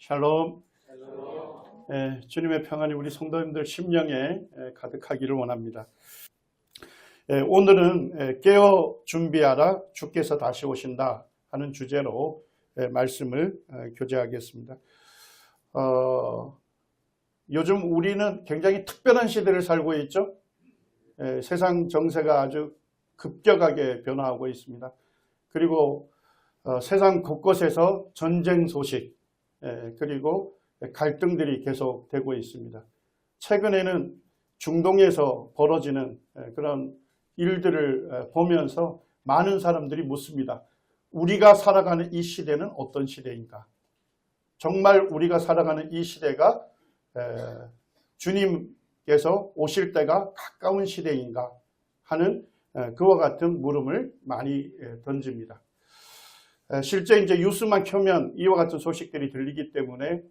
샬롬. 주님의 평안이 우리 성도님들 심령에 가득하기를 원합니다. 오늘은 깨어 준비하라 주께서 다시 오신다 하는 주제로 말씀을 교제하겠습니다. 요즘 우리는 굉장히 특별한 시대를 살고 있죠. 세상 정세가 아주 급격하게 변화하고 있습니다. 그리고 세상 곳곳에서 전쟁 소식 그리고 갈등들이 계속되고 있습니다. 최근에는 중동에서 벌어지는 그런 일들을 보면서 많은 사람들이 묻습니다. 우리가 살아가는 이 시대는 어떤 시대인가? 정말 우리가 살아가는 이 시대가 주님께서 오실 때가 가까운 시대인가 하는 그와 같은 물음을 많이 던집니다. 실제 이제 뉴스만 켜면 이와 같은 소식들이 들리기 때문에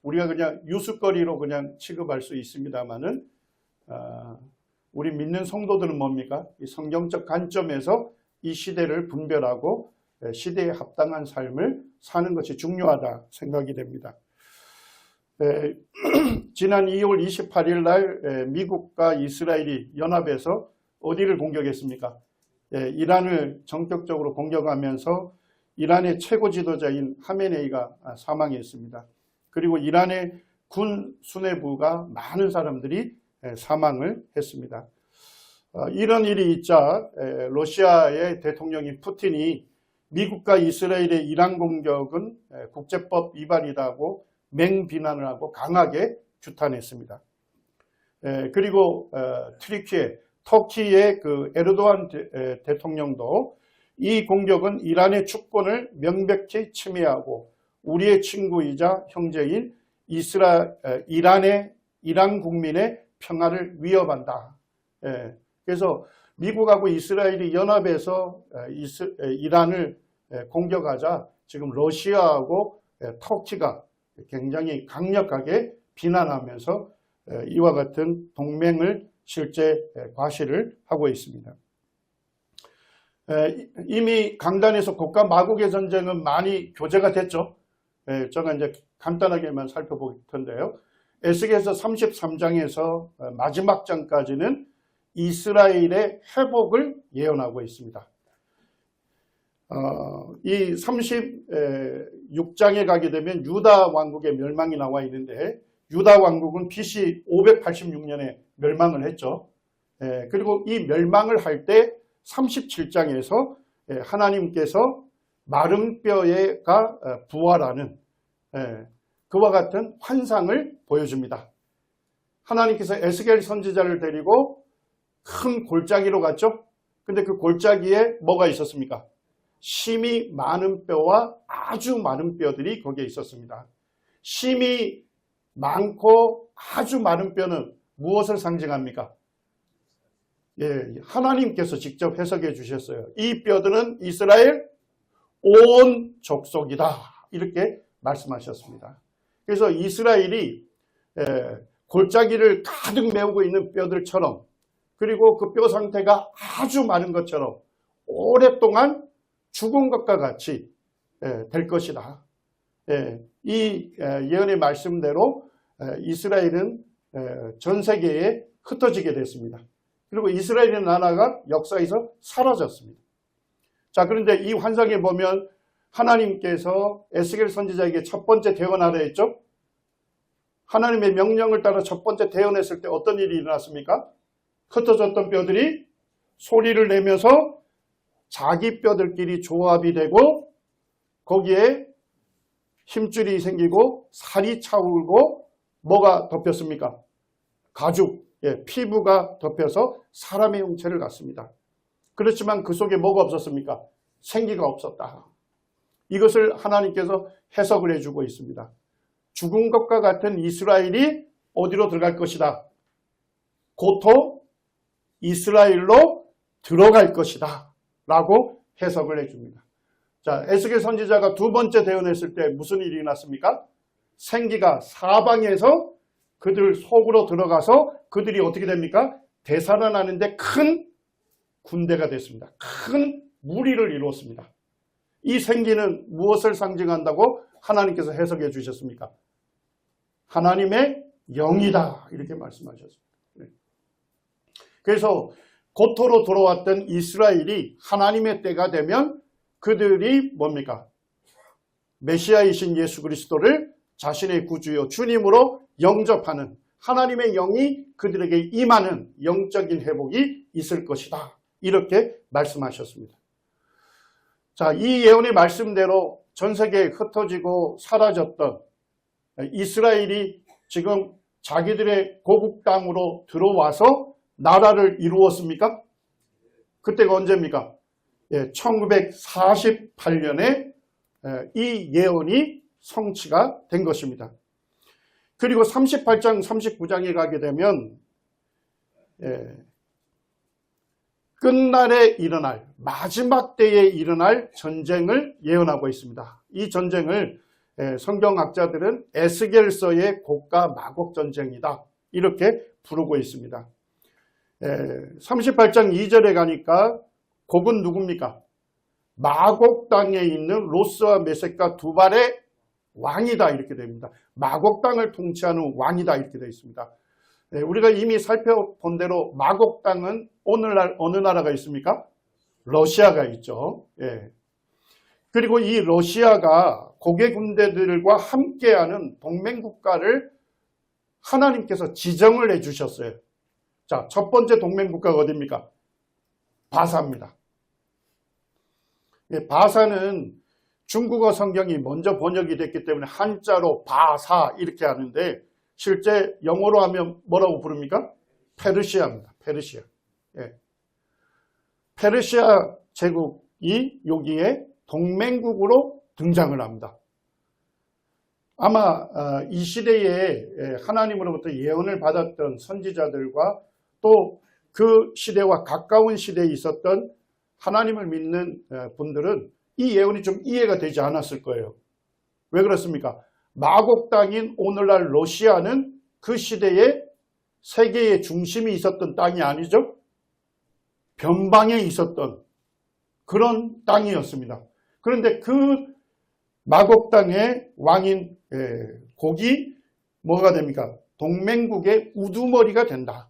우리가 그냥 뉴스거리로 그냥 취급할 수 있습니다만은 우리 믿는 성도들은 뭡니까? 이 성경적 관점에서 이 시대를 분별하고 시대에 합당한 삶을 사는 것이 중요하다 생각이 됩니다. 지난 2월 28일 날 미국과 이스라엘이 연합해서 어디를 공격했습니까? 이란을 전격적으로 공격하면서 이란의 최고 지도자인 하메네이가 사망했습니다. 그리고 이란의 군 수뇌부가 많은 사람들이 사망을 했습니다. 이런 일이 있자 러시아의 대통령인 푸틴이 미국과 이스라엘의 이란 공격은 국제법 위반이라고 맹비난을 하고 강하게 규탄했습니다. 그리고 터키의 그 에르도안 대통령도 이 공격은 이란의 주권을 명백히 침해하고 우리의 친구이자 형제인 이란 국민의 평화를 위협한다. 그래서 미국하고 이스라엘이 연합해서 이란을 공격하자 지금 러시아하고 터키가 굉장히 강력하게 비난하면서 이와 같은 동맹을 실제 과시를 하고 있습니다. 이미 강단에서 곡과 마곡의 전쟁은 많이 교재가 됐죠. 제가 이제 간단하게만 살펴볼 텐데요. 에스겔서 33장에서 마지막 장까지는 이스라엘의 회복을 예언하고 있습니다. 이 36장에 가게 되면 유다 왕국의 멸망이 나와 있는데 유다 왕국은 BC 586년에 멸망을 했죠. 그리고 이 멸망을 할 때 37장에서 하나님께서 마른 뼈가 부활하는 그와 같은 환상을 보여줍니다. 하나님께서 에스겔 선지자를 데리고 큰 골짜기로 갔죠. 근데 그 골짜기에 뭐가 있었습니까? 심이 많은 뼈와 아주 많은 뼈들이 거기에 있었습니다. 심이 많고 아주 많은 뼈는 무엇을 상징합니까? 하나님께서 직접 해석해 주셨어요. 이 뼈들은 이스라엘 온 족속이다. 이렇게 말씀하셨습니다. 그래서 이스라엘이 골짜기를 가득 메우고 있는 뼈들처럼 그리고 그 뼈 상태가 아주 많은 것처럼 오랫동안 죽은 것과 같이 될 것이다. 이 예언의 말씀대로 이스라엘은 전 세계에 흩어지게 됐습니다. 그리고 이스라엘의 나라가 역사에서 사라졌습니다. 자, 그런데 이 환상에 보면 하나님께서 에스겔 선지자에게 첫 번째 대언하라 했죠? 하나님의 명령을 따라 첫 번째 대언했을 때 어떤 일이 일어났습니까? 흩어졌던 뼈들이 소리를 내면서 자기 뼈들끼리 조합이 되고 거기에 힘줄이 생기고 살이 차오르고 뭐가 덮였습니까? 가죽, 피부가 덮여서 사람의 형체를 갖습니다. 그렇지만 그 속에 뭐가 없었습니까? 생기가 없었다. 이것을 하나님께서 해석을 해주고 있습니다. 죽은 것과 같은 이스라엘이 어디로 들어갈 것이다? 고토 이스라엘로 들어갈 것이다. 라고 해석을 해줍니다. 자, 에스겔 선지자가 두 번째 대언했을 때 무슨 일이 일어났습니까? 생기가 사방에서 그들 속으로 들어가서 그들이 어떻게 됩니까? 되살아나는데 큰 군대가 됐습니다. 큰 무리를 이루었습니다. 이 생기는 무엇을 상징한다고 하나님께서 해석해 주셨습니까? 하나님의 영이다 이렇게 말씀하셨습니다. 그래서 고토로 돌아왔던 이스라엘이 하나님의 때가 되면 그들이 뭡니까? 메시아이신 예수 그리스도를 자신의 구주요 주님으로 영접하는 하나님의 영이 그들에게 임하는 영적인 회복이 있을 것이다. 이렇게 말씀하셨습니다. 자, 이 예언의 말씀대로 전 세계에 흩어지고 사라졌던 이스라엘이 지금 자기들의 고국 땅으로 들어와서 나라를 이루었습니까? 그때가 언제입니까? 1948년에 이 예언이 성취가 된 것입니다. 그리고 38장, 39장에 가게 되면 끝날에 일어날 마지막 때에 일어날 전쟁을 예언하고 있습니다. 이 전쟁을 성경학자들은 에스겔서의 곡과 마곡 전쟁이다 이렇게 부르고 있습니다. 38장 2절에 가니까 곡은 누굽니까? 마곡 땅에 있는 로스와 메섹과 두발의 왕이다 이렇게 됩니다. 마곡 땅을 통치하는 왕이다 이렇게 되어 있습니다. 우리가 이미 살펴본 대로 마곡 땅은 오늘날 어느 나라가 있습니까? 러시아가 있죠. 그리고 이 러시아가 고개 군대들과 함께하는 동맹국가를 하나님께서 지정을 해주셨어요. 자, 첫 번째 동맹국가가 어디입니까? 바사입니다. 바사는 중국어 성경이 먼저 번역이 됐기 때문에 한자로 바사 이렇게 하는데 실제 영어로 하면 뭐라고 부릅니까? 페르시아입니다. 페르시아. 페르시아 제국이 여기에 동맹국으로 등장을 합니다. 아마 이 시대에 하나님으로부터 예언을 받았던 선지자들과 또 그 시대와 가까운 시대에 있었던 하나님을 믿는 분들은 이 예언이 좀 이해가 되지 않았을 거예요. 왜 그렇습니까? 마곡 땅인 오늘날 러시아는 그 시대에 세계의 중심이 있었던 땅이 아니죠. 변방에 있었던 그런 땅이었습니다. 그런데 그 마곡 땅의 왕인 곡이 뭐가 됩니까? 동맹국의 우두머리가 된다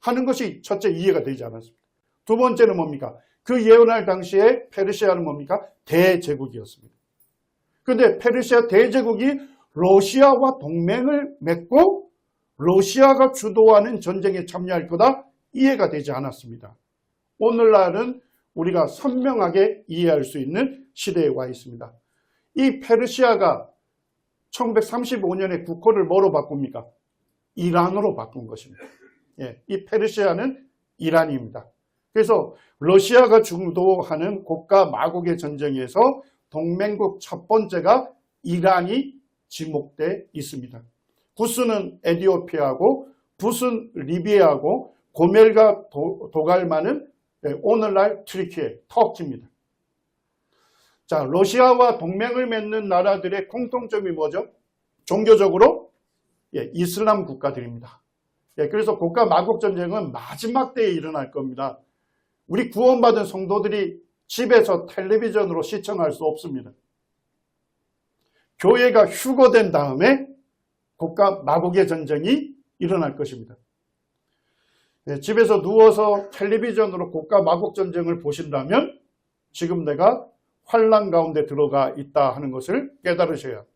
하는 것이 첫째 이해가 되지 않았습니다. 두 번째는 뭡니까? 그 예언할 당시에 페르시아는 뭡니까? 대제국이었습니다. 그런데 페르시아 대제국이 러시아와 동맹을 맺고 러시아가 주도하는 전쟁에 참여할 거다 이해가 되지 않았습니다. 오늘날은 우리가 선명하게 이해할 수 있는 시대에 와 있습니다. 이 페르시아가 1935년에 국호를 뭐로 바꿉니까? 이란으로 바꾼 것입니다. 이 페르시아는 이란입니다. 그래서 러시아가 주도하는 곡과 마곡의 전쟁에서 동맹국 첫 번째가 이란이 지목돼 있습니다. 구스는 에티오피아하고 붓은 리비아하고 고멜과 도갈마는 오늘날 튀르키예, 터키입니다. 자, 러시아와 동맹을 맺는 나라들의 공통점이 뭐죠? 종교적으로 이슬람 국가들입니다. 그래서 곡과 마곡 전쟁은 마지막 때에 일어날 겁니다. 우리 구원받은 성도들이 집에서 텔레비전으로 시청할 수 없습니다. 교회가 휴거된 다음에 곡과 마곡의 전쟁이 일어날 것입니다. 집에서 누워서 텔레비전으로 곡과 마곡 전쟁을 보신다면 지금 내가 환난 가운데 들어가 있다 하는 것을 깨달으셔야 합니다.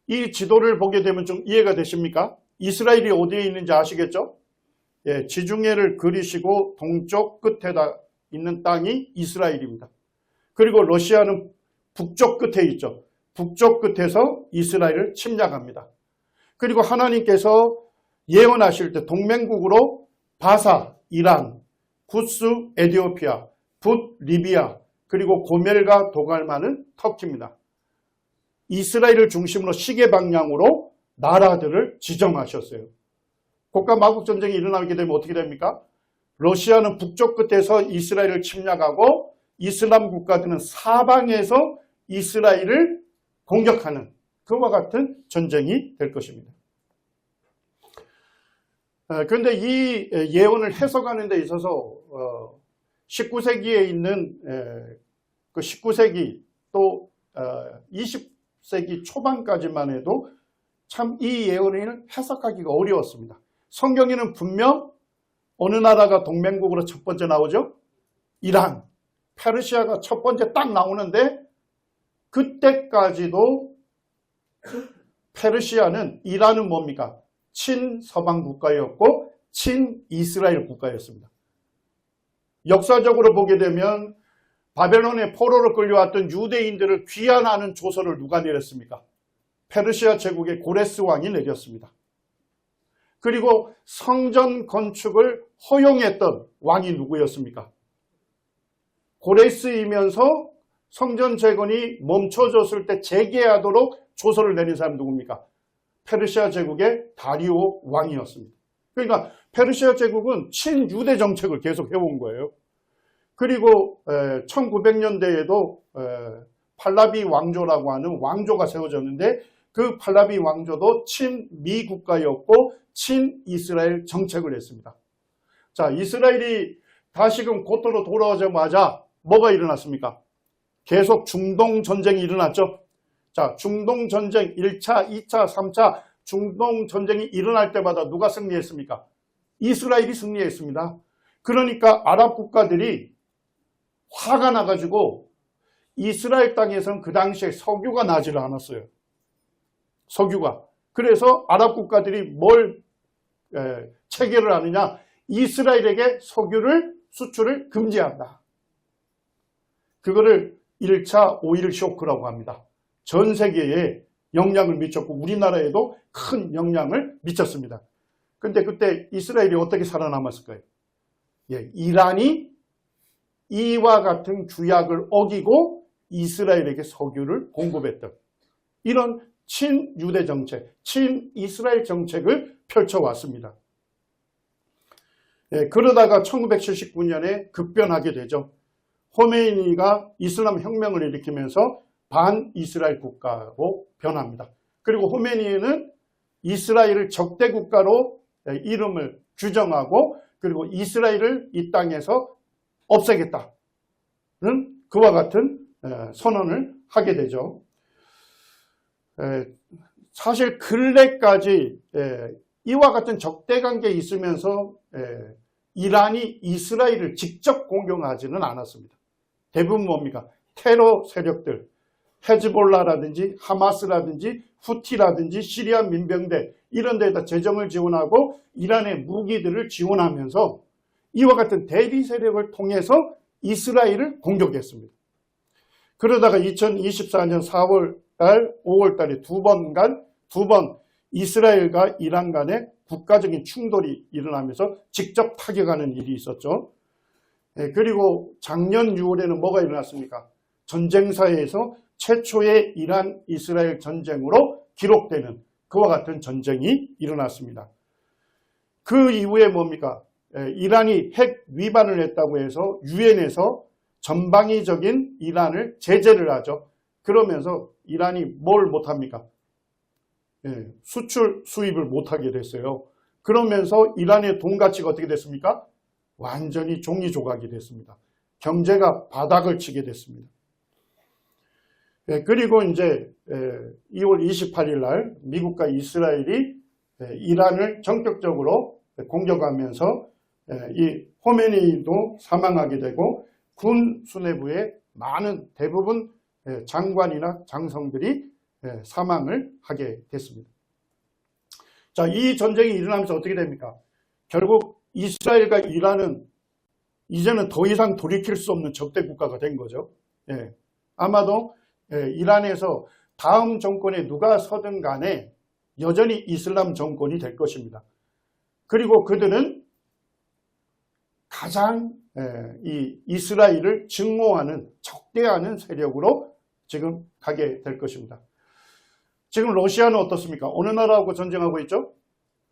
이 지도를 보게 되면 좀 이해가 되십니까? 이스라엘이 어디에 있는지 아시겠죠? 지중해를 그리시고 동쪽 끝에다 있는 땅이 이스라엘입니다. 그리고 러시아는 북쪽 끝에 있죠. 북쪽 끝에서 이스라엘을 침략합니다. 그리고 하나님께서 예언하실 때 동맹국으로 바사, 이란, 구스, 에티오피아, 붓, 리비아, 그리고 고멜과 도갈마는 터키입니다. 이스라엘을 중심으로 시계 방향으로 나라들을 지정하셨어요. 곡과 마곡 전쟁이 일어나게 되면 어떻게 됩니까? 러시아는 북쪽 끝에서 이스라엘을 침략하고 이슬람 국가들은 사방에서 이스라엘을 공격하는 그와 같은 전쟁이 될 것입니다. 그런데 이 예언을 해석하는 데 있어서 19세기에 있는 그 19세기 또 20세기 초반까지만 해도 참 이 예언을 해석하기가 어려웠습니다. 성경에는 분명 어느 나라가 동맹국으로 첫 번째 나오죠? 이란, 페르시아가 첫 번째 딱 나오는데 그때까지도 페르시아는 이란은 뭡니까? 친서방 국가였고 친이스라엘 국가였습니다. 역사적으로 보게 되면 바벨론의 포로로 끌려왔던 유대인들을 귀환하는 조서를 누가 내렸습니까? 페르시아 제국의 고레스 왕이 내렸습니다. 그리고 성전 건축을 허용했던 왕이 누구였습니까? 고레스이면서 성전 재건이 멈춰졌을 때 재개하도록 조서를 내린 사람이 누굽니까? 페르시아 제국의 다리오 왕이었습니다. 그러니까 페르시아 제국은 친유대 정책을 계속 해온 거예요. 그리고 1900년대에도 팔라비 왕조라고 하는 왕조가 세워졌는데 그 팔라비 왕조도 친미 국가였고 친이스라엘 정책을 했습니다. 자, 이스라엘이 다시금 고토로 돌아오자마자 뭐가 일어났습니까? 계속 중동 전쟁이 일어났죠. 자, 중동 전쟁 1차, 2차, 3차 중동 전쟁이 일어날 때마다 누가 승리했습니까? 이스라엘이 승리했습니다. 그러니까 아랍 국가들이 화가 나가지고 이스라엘 땅에서는 그 당시에 석유가 나지를 않았어요. 석유가. 그래서 아랍 국가들이 뭘 체결을 하느냐? 이스라엘에게 석유를 수출을 금지한다. 그거를 1차 오일 쇼크라고 합니다. 전 세계에 영향을 미쳤고 우리나라에도 큰 영향을 미쳤습니다. 근데 그때 이스라엘이 어떻게 살아남았을까요? 이란이 이와 같은 규약을 어기고 이스라엘에게 석유를 공급했던 이런 친유대 정책, 친이스라엘 정책을 펼쳐왔습니다. 그러다가 1979년에 급변하게 되죠. 호메이니가 이슬람 혁명을 일으키면서 반이스라엘 국가로 변합니다. 그리고 호메이니는 이스라엘을 적대 국가로 이름을 규정하고 그리고 이스라엘을 이 땅에서 없애겠다는 그와 같은 선언을 하게 되죠. 사실 근래까지 이와 같은 적대관계에 있으면서 이란이 이스라엘을 직접 공격하지는 않았습니다. 대부분 뭡니까? 테러 세력들, 헤즈볼라라든지 하마스라든지 후티라든지 시리아 민병대 이런 데에다 재정을 지원하고 이란의 무기들을 지원하면서 이와 같은 대비 세력을 통해서 이스라엘을 공격했습니다. 그러다가 2024년 4월달, 5월달에 두 번 이스라엘과 이란 간의 국가적인 충돌이 일어나면서 직접 타격하는 일이 있었죠. 그리고 작년 6월에는 뭐가 일어났습니까? 전쟁사에서 최초의 이란 이스라엘 전쟁으로 기록되는 그와 같은 전쟁이 일어났습니다. 그 이후에 뭡니까? 이란이 핵 위반을 했다고 해서 유엔에서 전방위적인 이란을 제재를 하죠. 그러면서 이란이 뭘 못합니까? 수출 수입을 못하게 됐어요. 그러면서 이란의 돈 가치가 어떻게 됐습니까? 완전히 종이 조각이 됐습니다. 경제가 바닥을 치게 됐습니다. 그리고 이제 2월 28일 날 미국과 이스라엘이 이란을 전격적으로 공격하면서 이 호메니도 사망하게 되고 군 수뇌부의 많은 대부분 장관이나 장성들이 사망을 하게 됐습니다. 자, 이 전쟁이 일어나면서 어떻게 됩니까? 결국 이스라엘과 이란은 이제는 더 이상 돌이킬 수 없는 적대 국가가 된 거죠. 아마도 이란에서 다음 정권에 누가 서든 간에 여전히 이슬람 정권이 될 것입니다. 그리고 그들은 가장 이 이스라엘을 증오하는 적대하는 세력으로 지금 가게 될 것입니다. 지금 러시아는 어떻습니까? 어느 나라하고 전쟁하고 있죠?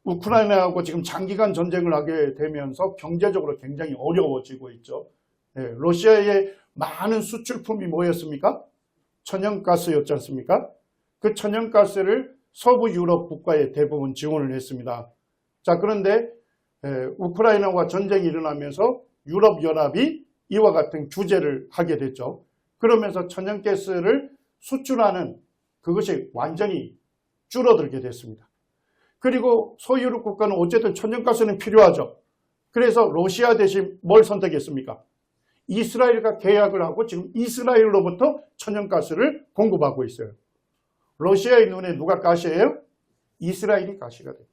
우크라이나하고 지금 장기간 전쟁을 하게 되면서 경제적으로 굉장히 어려워지고 있죠. 러시아의 많은 수출품이 뭐였습니까? 천연가스였지 않습니까? 그 천연가스를 서부 유럽 국가에 대부분 지원을 했습니다. 자, 그런데 우크라이나와 전쟁이 일어나면서 유럽연합이 이와 같은 규제를 하게 됐죠. 그러면서 천연가스를 수출하는 그것이 완전히 줄어들게 됐습니다. 그리고 소유럽 국가는 어쨌든 천연가스는 필요하죠. 그래서 러시아 대신 뭘 선택했습니까? 이스라엘과 계약을 하고 지금 이스라엘로부터 천연가스를 공급하고 있어요. 러시아의 눈에 누가 가시예요? 이스라엘이 가시가 됩니다.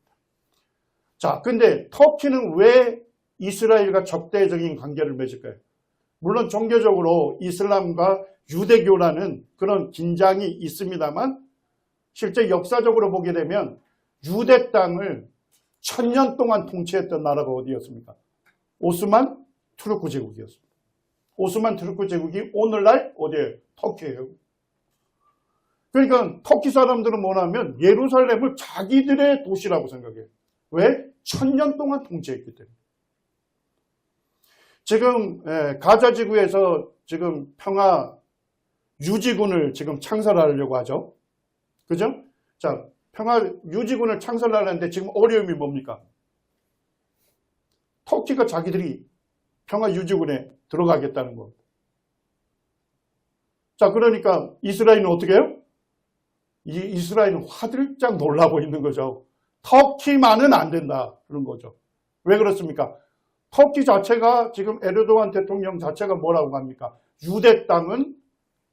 자, 근데 터키는 왜 이스라엘과 적대적인 관계를 맺을까요? 물론 종교적으로 이슬람과 유대교라는 그런 긴장이 있습니다만 실제 역사적으로 보게 되면 유대 땅을 1000년 동안 통치했던 나라가 어디였습니까? 오스만 투르크 제국이었습니다. 오스만 투르크 제국이 오늘날 어디예요? 터키예요. 그러니까 터키 사람들은 뭐냐면 예루살렘을 자기들의 도시라고 생각해요. 왜? 1000년 동안 통치했기 때문에. 지금 가자 지구에서 지금 평화 유지군을 지금 창설하려고 하죠. 그죠? 자, 평화 유지군을 창설하려는데 지금 어려움이 뭡니까? 터키가 자기들이 평화 유지군에 들어가겠다는 겁니다. 자, 그러니까 이스라엘은 어떻게 해요? 이스라엘은 화들짝 놀라고 있는 거죠. 터키만은 안 된다. 그런 거죠. 왜 그렇습니까? 터키 자체가 지금 에르도안 대통령 자체가 뭐라고 합니까? 유대 땅은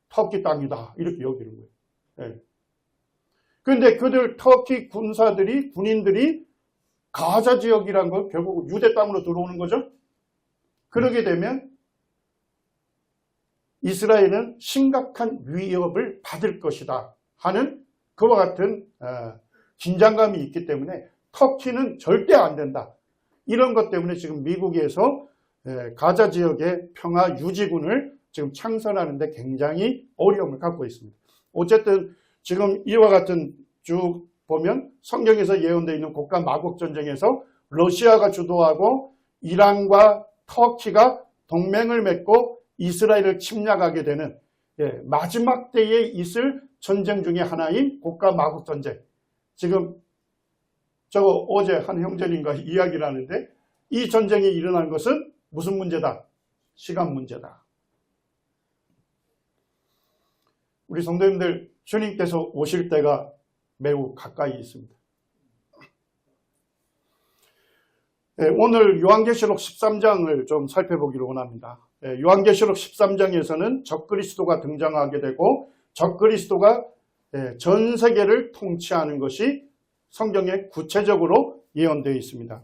터키 땅이다. 이렇게 여기는 거예요. 네. 그런데 그들 터키 군인들이 가자 지역이란 건 결국 유대 땅으로 들어오는 거죠. 그러게 되면 이스라엘은 심각한 위협을 받을 것이다 하는 그와 같은 긴장감이 있기 때문에 터키는 절대 안 된다. 이런 것 때문에 지금 미국에서 가자 지역의 평화 유지군을 지금 창설하는데 굉장히 어려움을 갖고 있습니다. 어쨌든 지금 이와 같은 쭉 보면 성경에서 예언되어 있는 국가 마국 전쟁에서 러시아가 주도하고 이란과 터키가 동맹을 맺고 이스라엘을 침략하게 되는 마지막 때에 있을 전쟁 중에 하나인 국가 마국 전쟁. 지금 저거 어제 한 형제님과 이야기를 하는데 이 전쟁이 일어난 것은 무슨 문제다? 시간 문제다. 우리 성도님들 주님께서 오실 때가 매우 가까이 있습니다. 오늘 요한계시록 13장을 좀 살펴보기를 원합니다. 요한계시록 13장에서는 적그리스도가 등장하게 되고 적그리스도가 전 세계를 통치하는 것이 성경에 구체적으로 예언되어 있습니다.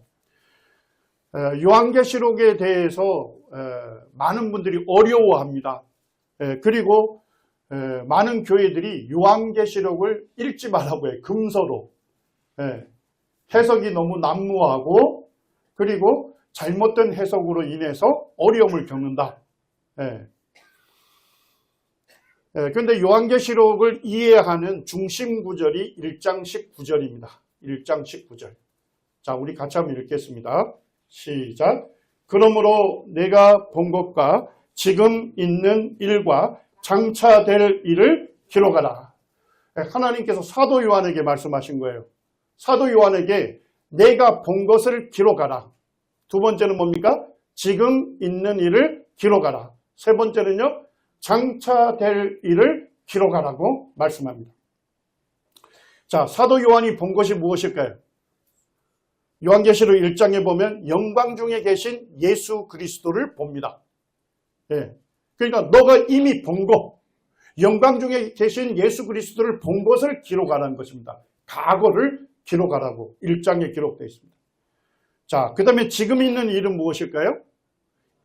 요한계시록에 대해서 많은 분들이 어려워합니다. 그리고 많은 교회들이 요한계시록을 읽지 말라고 해요. 금서로. 해석이 너무 난무하고 그리고 잘못된 해석으로 인해서 어려움을 겪는다. 그런데 요한계시록을 이해하는 중심 구절이 1장 19절입니다. 1장 19절. 자, 우리 같이 한번 읽겠습니다. 시작. 그러므로 내가 본 것과 지금 있는 일과 장차 될 일을 기록하라. 하나님께서 사도 요한에게 말씀하신 거예요. 사도 요한에게 내가 본 것을 기록하라. 두 번째는 뭡니까? 지금 있는 일을 기록하라. 세 번째는요. 장차 될 일을 기록하라고 말씀합니다. 자, 사도 요한이 본 것이 무엇일까요? 요한계시록 1장에 보면 영광 중에 계신 예수 그리스도를 봅니다. 그러니까 너가 이미 본 것, 영광 중에 계신 예수 그리스도를 본 것을 기록하라는 것입니다. 과거를 기록하라고 1장에 기록되어 있습니다. 자, 그 다음에 지금 있는 일은 무엇일까요?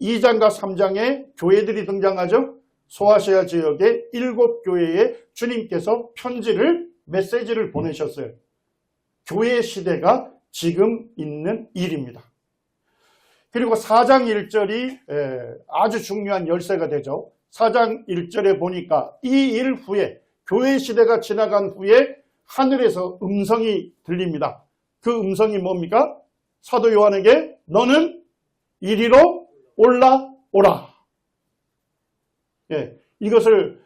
2장과 3장에 교회들이 등장하죠. 소아시아 지역의 7교회에 주님께서 메시지를 보내셨어요. 교회 시대가 지금 있는 일입니다. 그리고 4장 1절이 아주 중요한 열쇠가 되죠. 4장 1절에 보니까 이 일 후에 교회 시대가 지나간 후에 하늘에서 음성이 들립니다. 그 음성이 뭡니까? 사도 요한에게 너는 이리로 올라오라. 이것을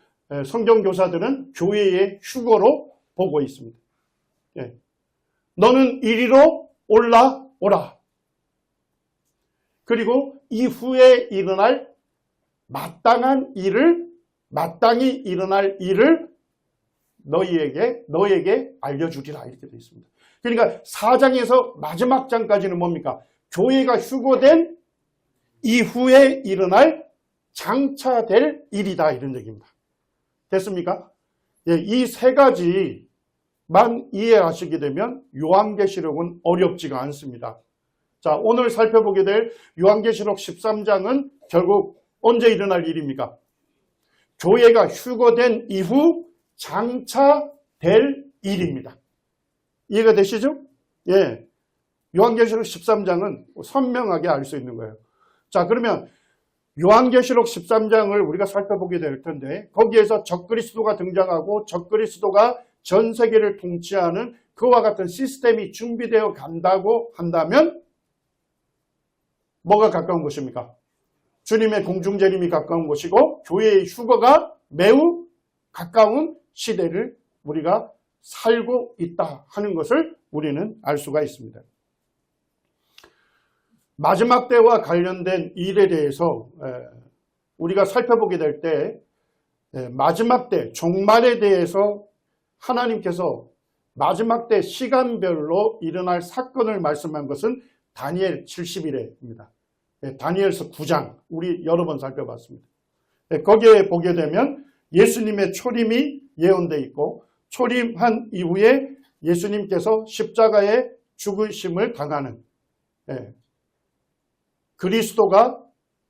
성경교사들은 교회의 휴거로 보고 있습니다. 너는 이리로 올라오라. 그리고 이후에 일어날 마땅히 일어날 일을 너에게 알려주리라 이렇게 되어 있습니다. 그러니까 4장에서 마지막 장까지는 뭡니까? 교회가 휴거된 이후에 일어날 장차될 일이다 이런 얘기입니다. 됐습니까? 예, 이 세 가지만 이해하시게 되면 요한계시록은 어렵지가 않습니다. 자, 오늘 살펴보게 될 요한계시록 13장은 결국 언제 일어날 일입니까? 교회가 휴거된 이후 장차 될 일입니다. 이해가 되시죠? 예. 요한계시록 13장은 선명하게 알 수 있는 거예요. 자, 그러면 요한계시록 13장을 우리가 살펴보게 될 텐데 거기에서 적그리스도가 등장하고 적그리스도가 전 세계를 통치하는 그와 같은 시스템이 준비되어 간다고 한다면 뭐가 가까운 것입니까? 주님의 공중재림이 가까운 것이고 교회의 휴거가 매우 가까운 시대를 우리가 살고 있다 하는 것을 우리는 알 수가 있습니다. 마지막 때와 관련된 일에 대해서 우리가 살펴보게 될 때 마지막 때, 종말에 대해서 하나님께서 마지막 때 시간별로 일어날 사건을 말씀한 것은 다니엘 70일에입니다. 다니엘서 9장 우리 여러 번 살펴봤습니다. 거기에 보게 되면 예수님의 초림이 예언되어 있고 초림한 이후에 예수님께서 십자가에 죽으심을 당하는 그리스도가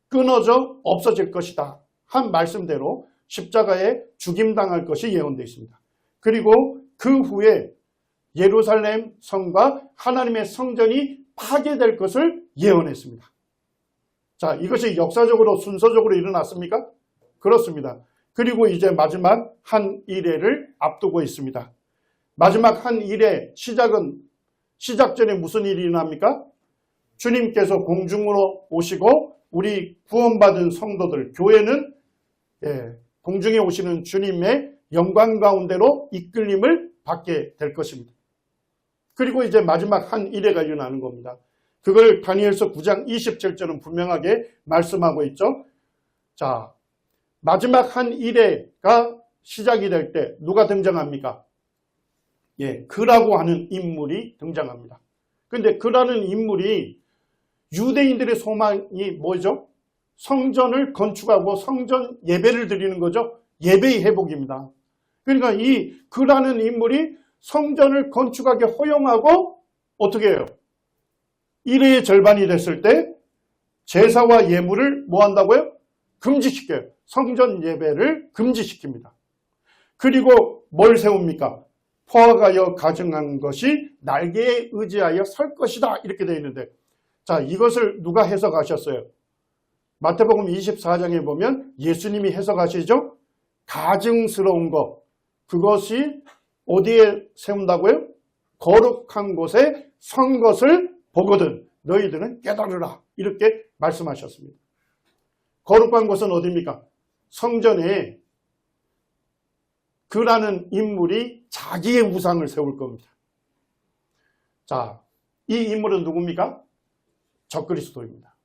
끊어져 없어질 것이다 한 말씀대로 십자가에 죽임당할 것이 예언되어 있습니다. 그리고 그 후에 예루살렘 성과 하나님의 성전이 파괴될 것을 예언했습니다. 자, 이것이 역사적으로 순서적으로 일어났습니까? 그렇습니다. 그리고 이제 마지막 한 일회를 앞두고 있습니다. 마지막 한 일회 시작 전에 무슨 일이 일어납니까? 주님께서 공중으로 오시고 우리 구원받은 성도들, 교회는 공중에 오시는 주님의 영광 가운데로 이끌림을 받게 될 것입니다. 그리고 이제 마지막 한 일회가 일어나는 겁니다. 그걸 다니엘서 9장 27절은 분명하게 말씀하고 있죠. 자, 마지막 한 일회가 시작이 될 때 누가 등장합니까? 그라고 하는 인물이 등장합니다. 그런데 그라는 인물이 유대인들의 소망이 뭐죠? 성전을 건축하고 성전 예배를 드리는 거죠. 예배의 회복입니다. 그러니까 이 그라는 인물이 성전을 건축하게 허용하고 어떻게 해요? 일회의 절반이 됐을 때 제사와 예물을 뭐 한다고요? 금지시켜요. 성전 예배를 금지시킵니다. 그리고 뭘 세웁니까? 포악하여 가증한 것이 날개에 의지하여 설 것이다 이렇게 되어 있는데 자, 이것을 누가 해석하셨어요? 마태복음 24장에 보면 예수님이 해석하시죠? 가증스러운 것, 그것이 어디에 세운다고요? 거룩한 곳에 선 것을 보거든 너희들은 깨달으라 이렇게 말씀하셨습니다. 거룩한 곳은 어디입니까? 성전에 그라는 인물이 자기의 우상을 세울 겁니다. 자, 이 인물은 누굽니까? 적그리스도입니다.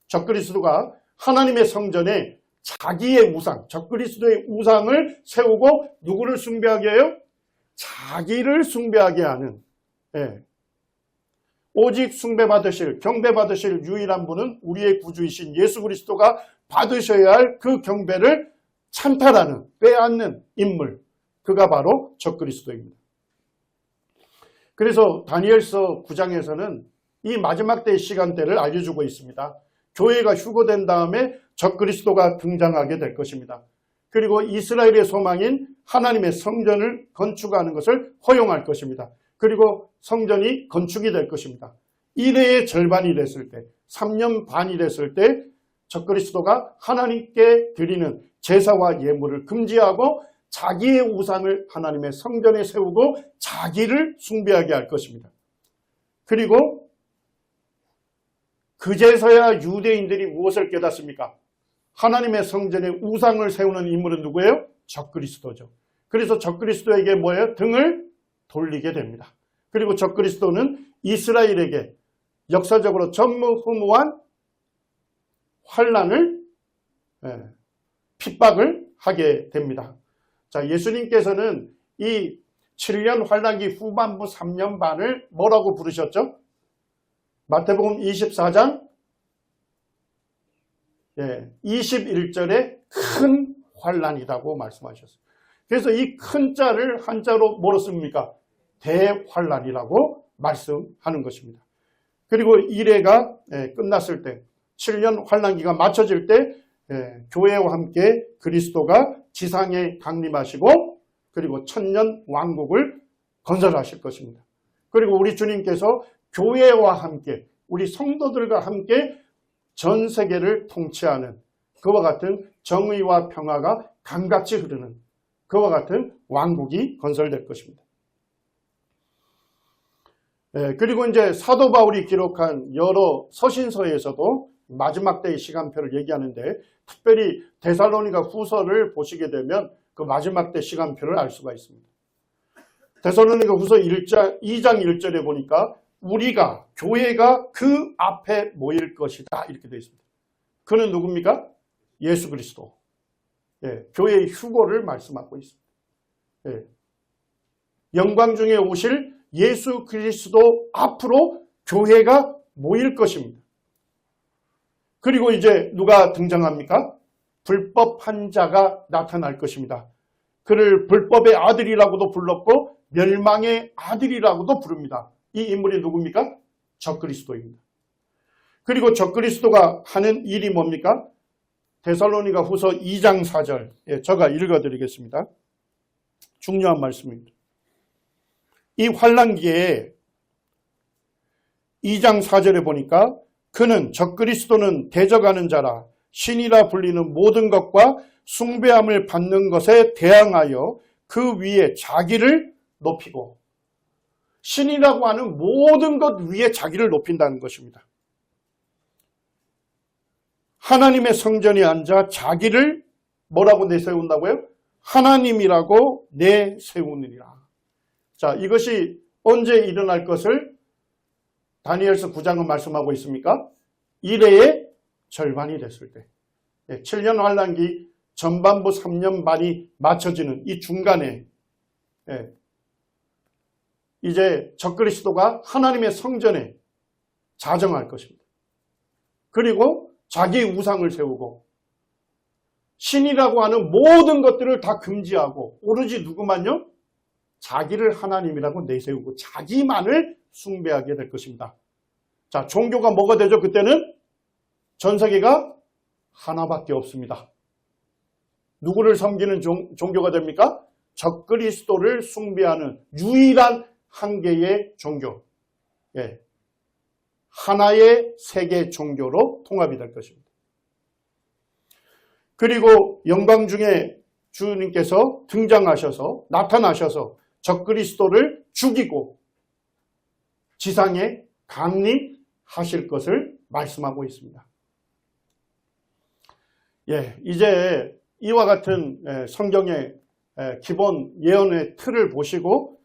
적그리스도가 하나님의 성전에 자기의 우상, 적그리스도의 우상을 세우고 누구를 숭배하게 해요? 자기를 숭배하게 하는 오직 숭배받으실, 경배받으실 유일한 분은 우리의 구주이신 예수 그리스도가 받으셔야 할 그 경배를 찬탈하는, 빼앗는 인물, 그가 바로 적그리스도입니다. 그래서 다니엘서 9장에서는 이 마지막 때의 시간대를 알려주고 있습니다. 교회가 휴거된 다음에 적그리스도가 등장하게 될 것입니다. 그리고 이스라엘의 소망인 하나님의 성전을 건축하는 것을 허용할 것입니다. 그리고 성전이 건축이 될 것입니다. 1회의 절반이 됐을 때, 3년 반이 됐을 때 적그리스도가 하나님께 드리는 제사와 예물을 금지하고 자기의 우상을 하나님의 성전에 세우고 자기를 숭배하게 할 것입니다. 그리고 그제서야 유대인들이 무엇을 깨닫습니까? 하나님의 성전에 우상을 세우는 인물은 누구예요? 적그리스도죠. 그래서 적그리스도에게 뭐예요? 등을 돌리게 됩니다. 그리고 적그리스도는 이스라엘에게 역사적으로 전무후무한 환난을 핍박을 하게 됩니다. 자, 예수님께서는 이 7년 환난기 후반부 3년 반을 뭐라고 부르셨죠? 마태복음 24장 21절에 큰 환난이라고 말씀하셨어요. 그래서 이 큰 자를 한자로 뭐로 씁니까? 대환난이라고 말씀하는 것입니다. 그리고 이래가 끝났을 때 7년 환난기가 맞춰질 때 교회와 함께 그리스도가 지상에 강림하시고 그리고 천년 왕국을 건설하실 것입니다. 그리고 우리 주님께서 교회와 함께 우리 성도들과 함께 전 세계를 통치하는 그와 같은 정의와 평화가 강같이 흐르는 그와 같은 왕국이 건설될 것입니다. 그리고 이제 사도 바울이 기록한 여러 서신서에서도 마지막 때의 시간표를 얘기하는데 특별히 데살로니가 후서를 보시게 되면 그 마지막 때 시간표를 알 수가 있습니다. 데살로니가 후서 2장 1절에 보니까 우리가 교회가 그 앞에 모일 것이다 이렇게 되어 있습니다. 그는 누굽니까? 예수 그리스도. 교회의 휴거를 말씀하고 있습니다. 영광 중에 오실 예수 그리스도 앞으로 교회가 모일 것입니다. 그리고 이제 누가 등장합니까? 불법한 자가 나타날 것입니다. 그를 불법의 아들이라고도 불렀고 멸망의 아들이라고도 부릅니다. 이 인물이 누굽니까? 적그리스도입니다. 그리고 적그리스도가 하는 일이 뭡니까? 데살로니가 후서 2장 4절 제가 읽어드리겠습니다. 중요한 말씀입니다. 이 환난기에 2장 4절에 보니까 그는 적그리스도는 대적하는 자라 신이라 불리는 모든 것과 숭배함을 받는 것에 대항하여 그 위에 자기를 높이고 신이라고 하는 모든 것 위에 자기를 높인다는 것입니다. 하나님의 성전에 앉아 자기를 뭐라고 내세운다고요? 하나님이라고 내세우느니라. 자, 이것이 언제 일어날 것을 다니엘서 9장은 말씀하고 있습니까? 이래의 절반이 됐을 때 7년 환난기 전반부 3년 반이 맞춰지는 이 중간에 이제 적그리스도가 하나님의 성전에 자정할 것입니다. 그리고 자기 우상을 세우고 신이라고 하는 모든 것들을 다 금지하고 오로지 누구만요? 자기를 하나님이라고 내세우고 자기만을 숭배하게 될 것입니다. 자, 종교가 뭐가 되죠? 그때는 전 세계가 하나밖에 없습니다. 누구를 섬기는 종교가 됩니까? 적그리스도를 숭배하는 유일한 한 개의 종교. 하나의 세계 종교로 통합이 될 것입니다. 그리고 영광 중에 주님께서 등장하셔서 나타나셔서 적그리스도를 죽이고 지상에 강림하실 것을 말씀하고 있습니다. 이제 이와 같은 성경의 기본 예언의 틀을 보시고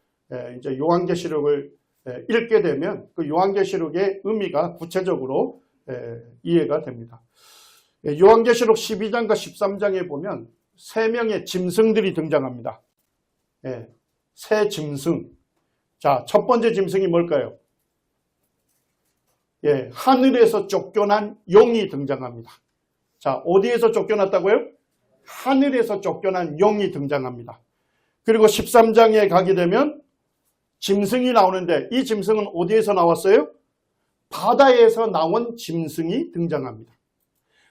이제 요한계시록을 읽게 되면 그 요한계시록의 의미가 구체적으로 이해가 됩니다. 요한계시록 12장과 13장에 보면 3명의 짐승들이 등장합니다. 새 짐승. 자, 첫 번째 짐승이 뭘까요? 하늘에서 쫓겨난 용이 등장합니다. 자, 어디에서 쫓겨났다고요? 하늘에서 쫓겨난 용이 등장합니다. 그리고 13장에 가게 되면 짐승이 나오는데 이 짐승은 어디에서 나왔어요? 바다에서 나온 짐승이 등장합니다.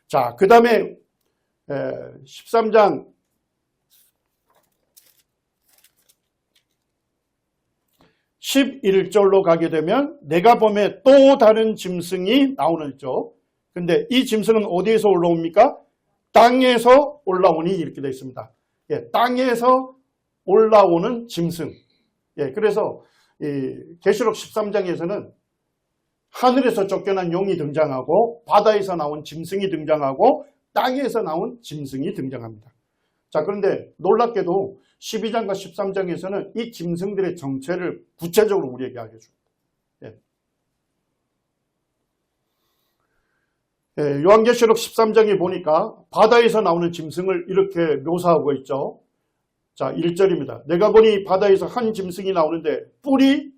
자, 그 다음에 13장 11절로 가게 되면 내가 보매 또 다른 짐승이 나오는죠. 근데 이 짐승은 어디에서 올라옵니까? 땅에서 올라오니 이렇게 되어 있습니다. 땅에서 올라오는 짐승. 그래서 계시록 13장에서는 하늘에서 쫓겨난 용이 등장하고 바다에서 나온 짐승이 등장하고 땅에서 나온 짐승이 등장합니다. 자, 그런데 놀랍게도 12장과 13장에서는 이 짐승들의 정체를 구체적으로 우리에게 알려줍니다. 요한계시록 13장에 보니까 바다에서 나오는 짐승을 이렇게 묘사하고 있죠. 자, 1절입니다. 내가 보니 바다에서 한 짐승이 나오는데 뿔이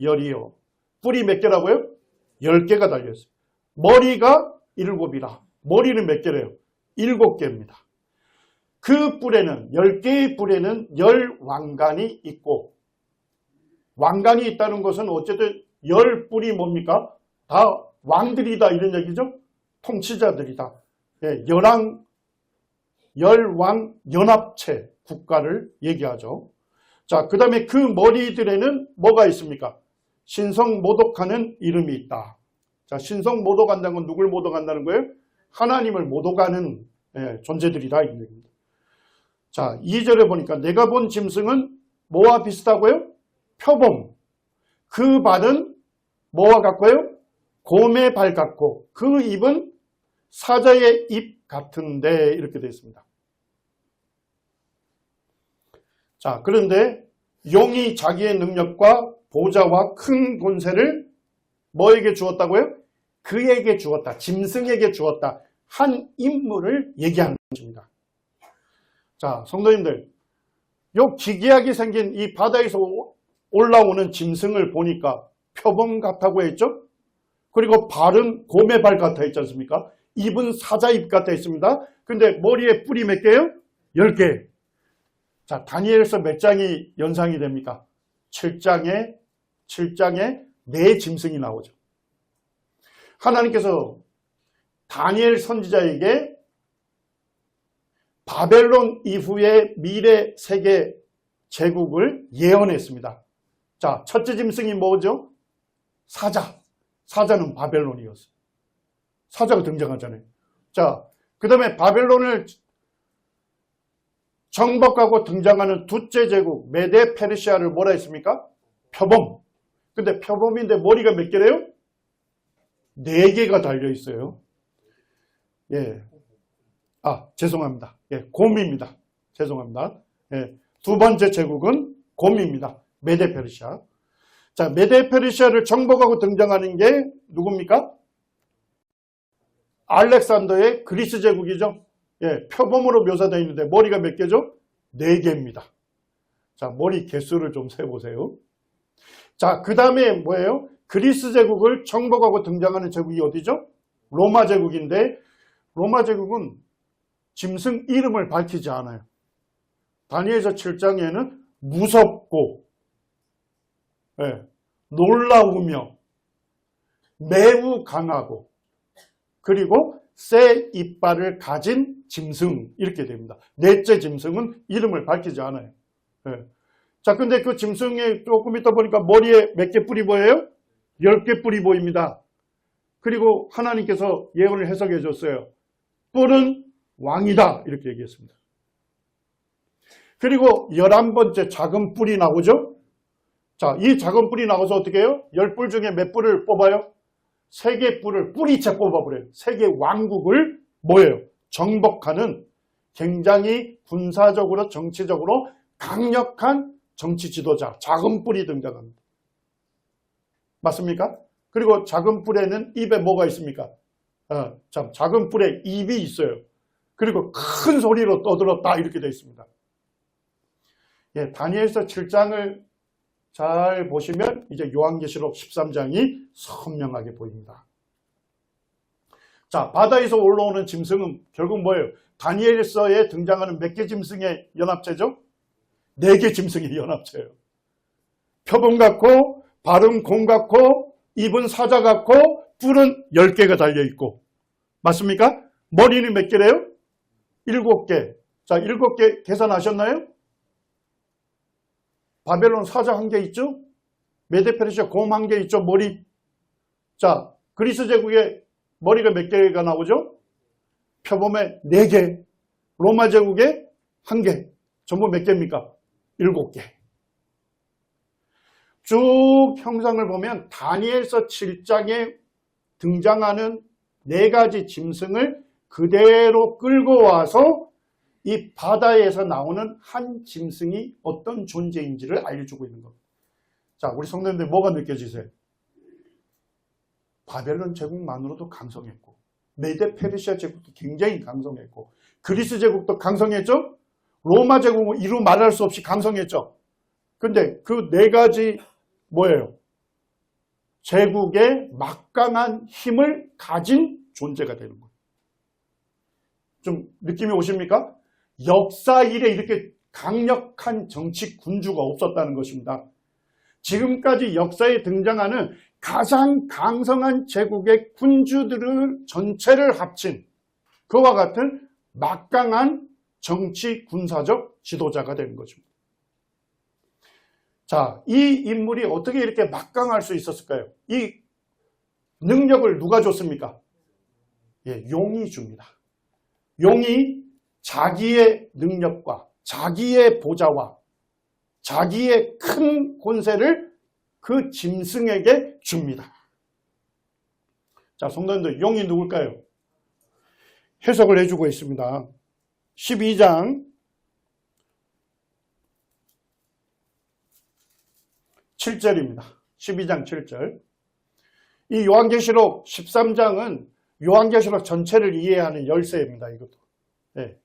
10이요. 뿔이 몇 개라고요? 10개가 달려있어요. 머리가 7이라. 머리는 몇 개래요? 7개입니다. 그 뿔에는 10개의 뿔에는 10왕관이 있고, 왕관이 있다는 것은 어쨌든 10뿔이 뭡니까? 다 왕들이다 이런 얘기죠. 통치자들이다. 예, 열왕 연합체 국가를 얘기하죠. 자, 그 다음에 그 머리들에는 뭐가 있습니까? 신성모독하는 이름이 있다. 자, 신성모독한다는 건 누굴 모독한다는 거예요? 하나님을 모독하는 존재들이다 이런 얘기입니다. 자, 2절에 보니까 내가 본 짐승은 뭐와 비슷하고요? 표범. 그 발은 뭐와 같고요? 곰의 발 같고 그 입은 사자의 입 같은데 이렇게 되어 있습니다. 자, 그런데 용이 자기의 능력과 보좌와 큰 권세를 뭐에게 주었다고요? 그에게 주었다. 짐승에게 주었다. 한 인물을 얘기하는 것입니다. 자, 성도님들, 요 기괴하게 생긴 이 바다에서 올라오는 짐승을 보니까 표범 같다고 했죠? 그리고 발은 곰의 발 같아 있지 않습니까? 입은 사자 입 같아 있습니다. 근데 머리에 뿔이 몇 개요? 10개. 자, 다니엘서 몇 장이 연상이 됩니까? 7장에 네 짐승이 나오죠. 하나님께서 다니엘 선지자에게 바벨론 이후의 미래 세계 제국을 예언했습니다. 자, 첫째 짐승이 뭐죠? 사자. 사자는 바벨론이었어요. 사자가 등장하잖아요. 자, 그 다음에 바벨론을 정복하고 등장하는 둘째 제국 메데 페르시아를 뭐라 했습니까? 표범. 근데 표범인데 머리가 몇 개래요? 4개가 달려있어요. 예. 아, 죄송합니다. 예, 곰입니다. 죄송합니다. 예, 두 번째 제국은 곰입니다. 메데 페르시아. 자, 메데 페르시아를 정복하고 등장하는 게 누굽니까? 알렉산더의 그리스 제국이죠. 예, 표범으로 묘사되어 있는데 머리가 몇 개죠? 4개입니다. 자, 머리 개수를 좀 세보세요. 자, 그 다음에 뭐예요? 그리스 제국을 정복하고 등장하는 제국이 어디죠? 로마 제국인데 로마 제국은 짐승 이름을 밝히지 않아요. 다니엘서 7장에는 무섭고 놀라우며 매우 강하고 그리고 새 이빨을 가진 짐승 이렇게 됩니다. 넷째 짐승은 이름을 밝히지 않아요. 자, 근데 그 짐승에 조금 있다 보니까 머리에 몇 개 뿔이 보여요? 10개 뿔이 보입니다. 그리고 하나님께서 예언을 해석해 줬어요. 뿔은 왕이다 이렇게 얘기했습니다. 그리고 11번째 작은 뿔이 나오죠. 자, 이 작은 뿔이 나와서 어떻게 해요? 10뿔 중에 몇 뿔을 뽑아요? 3개 뿔을 뿌리채 뽑아버려요. 세계 왕국을 뭐예요? 정복하는 굉장히 군사적으로 정치적으로 강력한 정치 지도자 작은 뿔이 등장합니다. 맞습니까? 그리고 작은 뿔에는 입에 뭐가 있습니까? 작은 뿔에 입이 있어요. 그리고 큰 소리로 떠들었다 이렇게 되어 있습니다. 예, 다니엘서 7장을 잘 보시면 이제 요한계시록 13장이 선명하게 보입니다. 자, 바다에서 올라오는 짐승은 결국 뭐예요? 다니엘서에 등장하는 몇 개 짐승의 연합체죠? 4개 짐승의 연합체예요. 표범 같고 발은 곰 같고 입은 사자 같고 뿔은 10개가 달려있고 맞습니까? 머리는 몇 개래요? 7개. 자, 7개 계산하셨나요? 바벨론 사자 1개 있죠? 메데 페르시아 곰 1개 있죠? 머리. 자, 그리스 제국에 머리가 몇 개가 나오죠? 표범에 4개. 로마 제국에 1개. 전부 몇 개입니까? 7개. 쭉 형상을 보면 다니엘서 7장에 등장하는 4가지 짐승을 그대로 끌고 와서 이 바다에서 나오는 한 짐승이 어떤 존재인지를 알려주고 있는 겁니다. 자, 우리 성도님들 뭐가 느껴지세요? 바벨론 제국만으로도 강성했고 메데 페르시아 제국도 굉장히 강성했고 그리스 제국도 강성했죠. 로마 제국은 이루 말할 수 없이 강성했죠. 근데 그 네 가지 뭐예요? 제국의 막강한 힘을 가진 존재가 되는 거예요. 좀 느낌이 오십니까? 역사 이래 이렇게 강력한 정치 군주가 없었다는 것입니다. 지금까지 역사에 등장하는 가장 강성한 제국의 군주들을 전체를 합친 그와 같은 막강한 정치 군사적 지도자가 되는 것입니다. 자, 이 인물이 어떻게 이렇게 막강할 수 있었을까요? 이 능력을 누가 줬습니까? 예, 용이 줍니다. 용이 자기의 능력과 자기의 보좌와 자기의 큰 권세를 그 짐승에게 줍니다. 자, 성도님들, 용이 누굴까요? 해석을 해주고 있습니다. 12장 7절입니다. 12장 7절. 이 요한계시록 13장은 요한계시록 전체를 이해하는 열쇠입니다. 이것도. 네.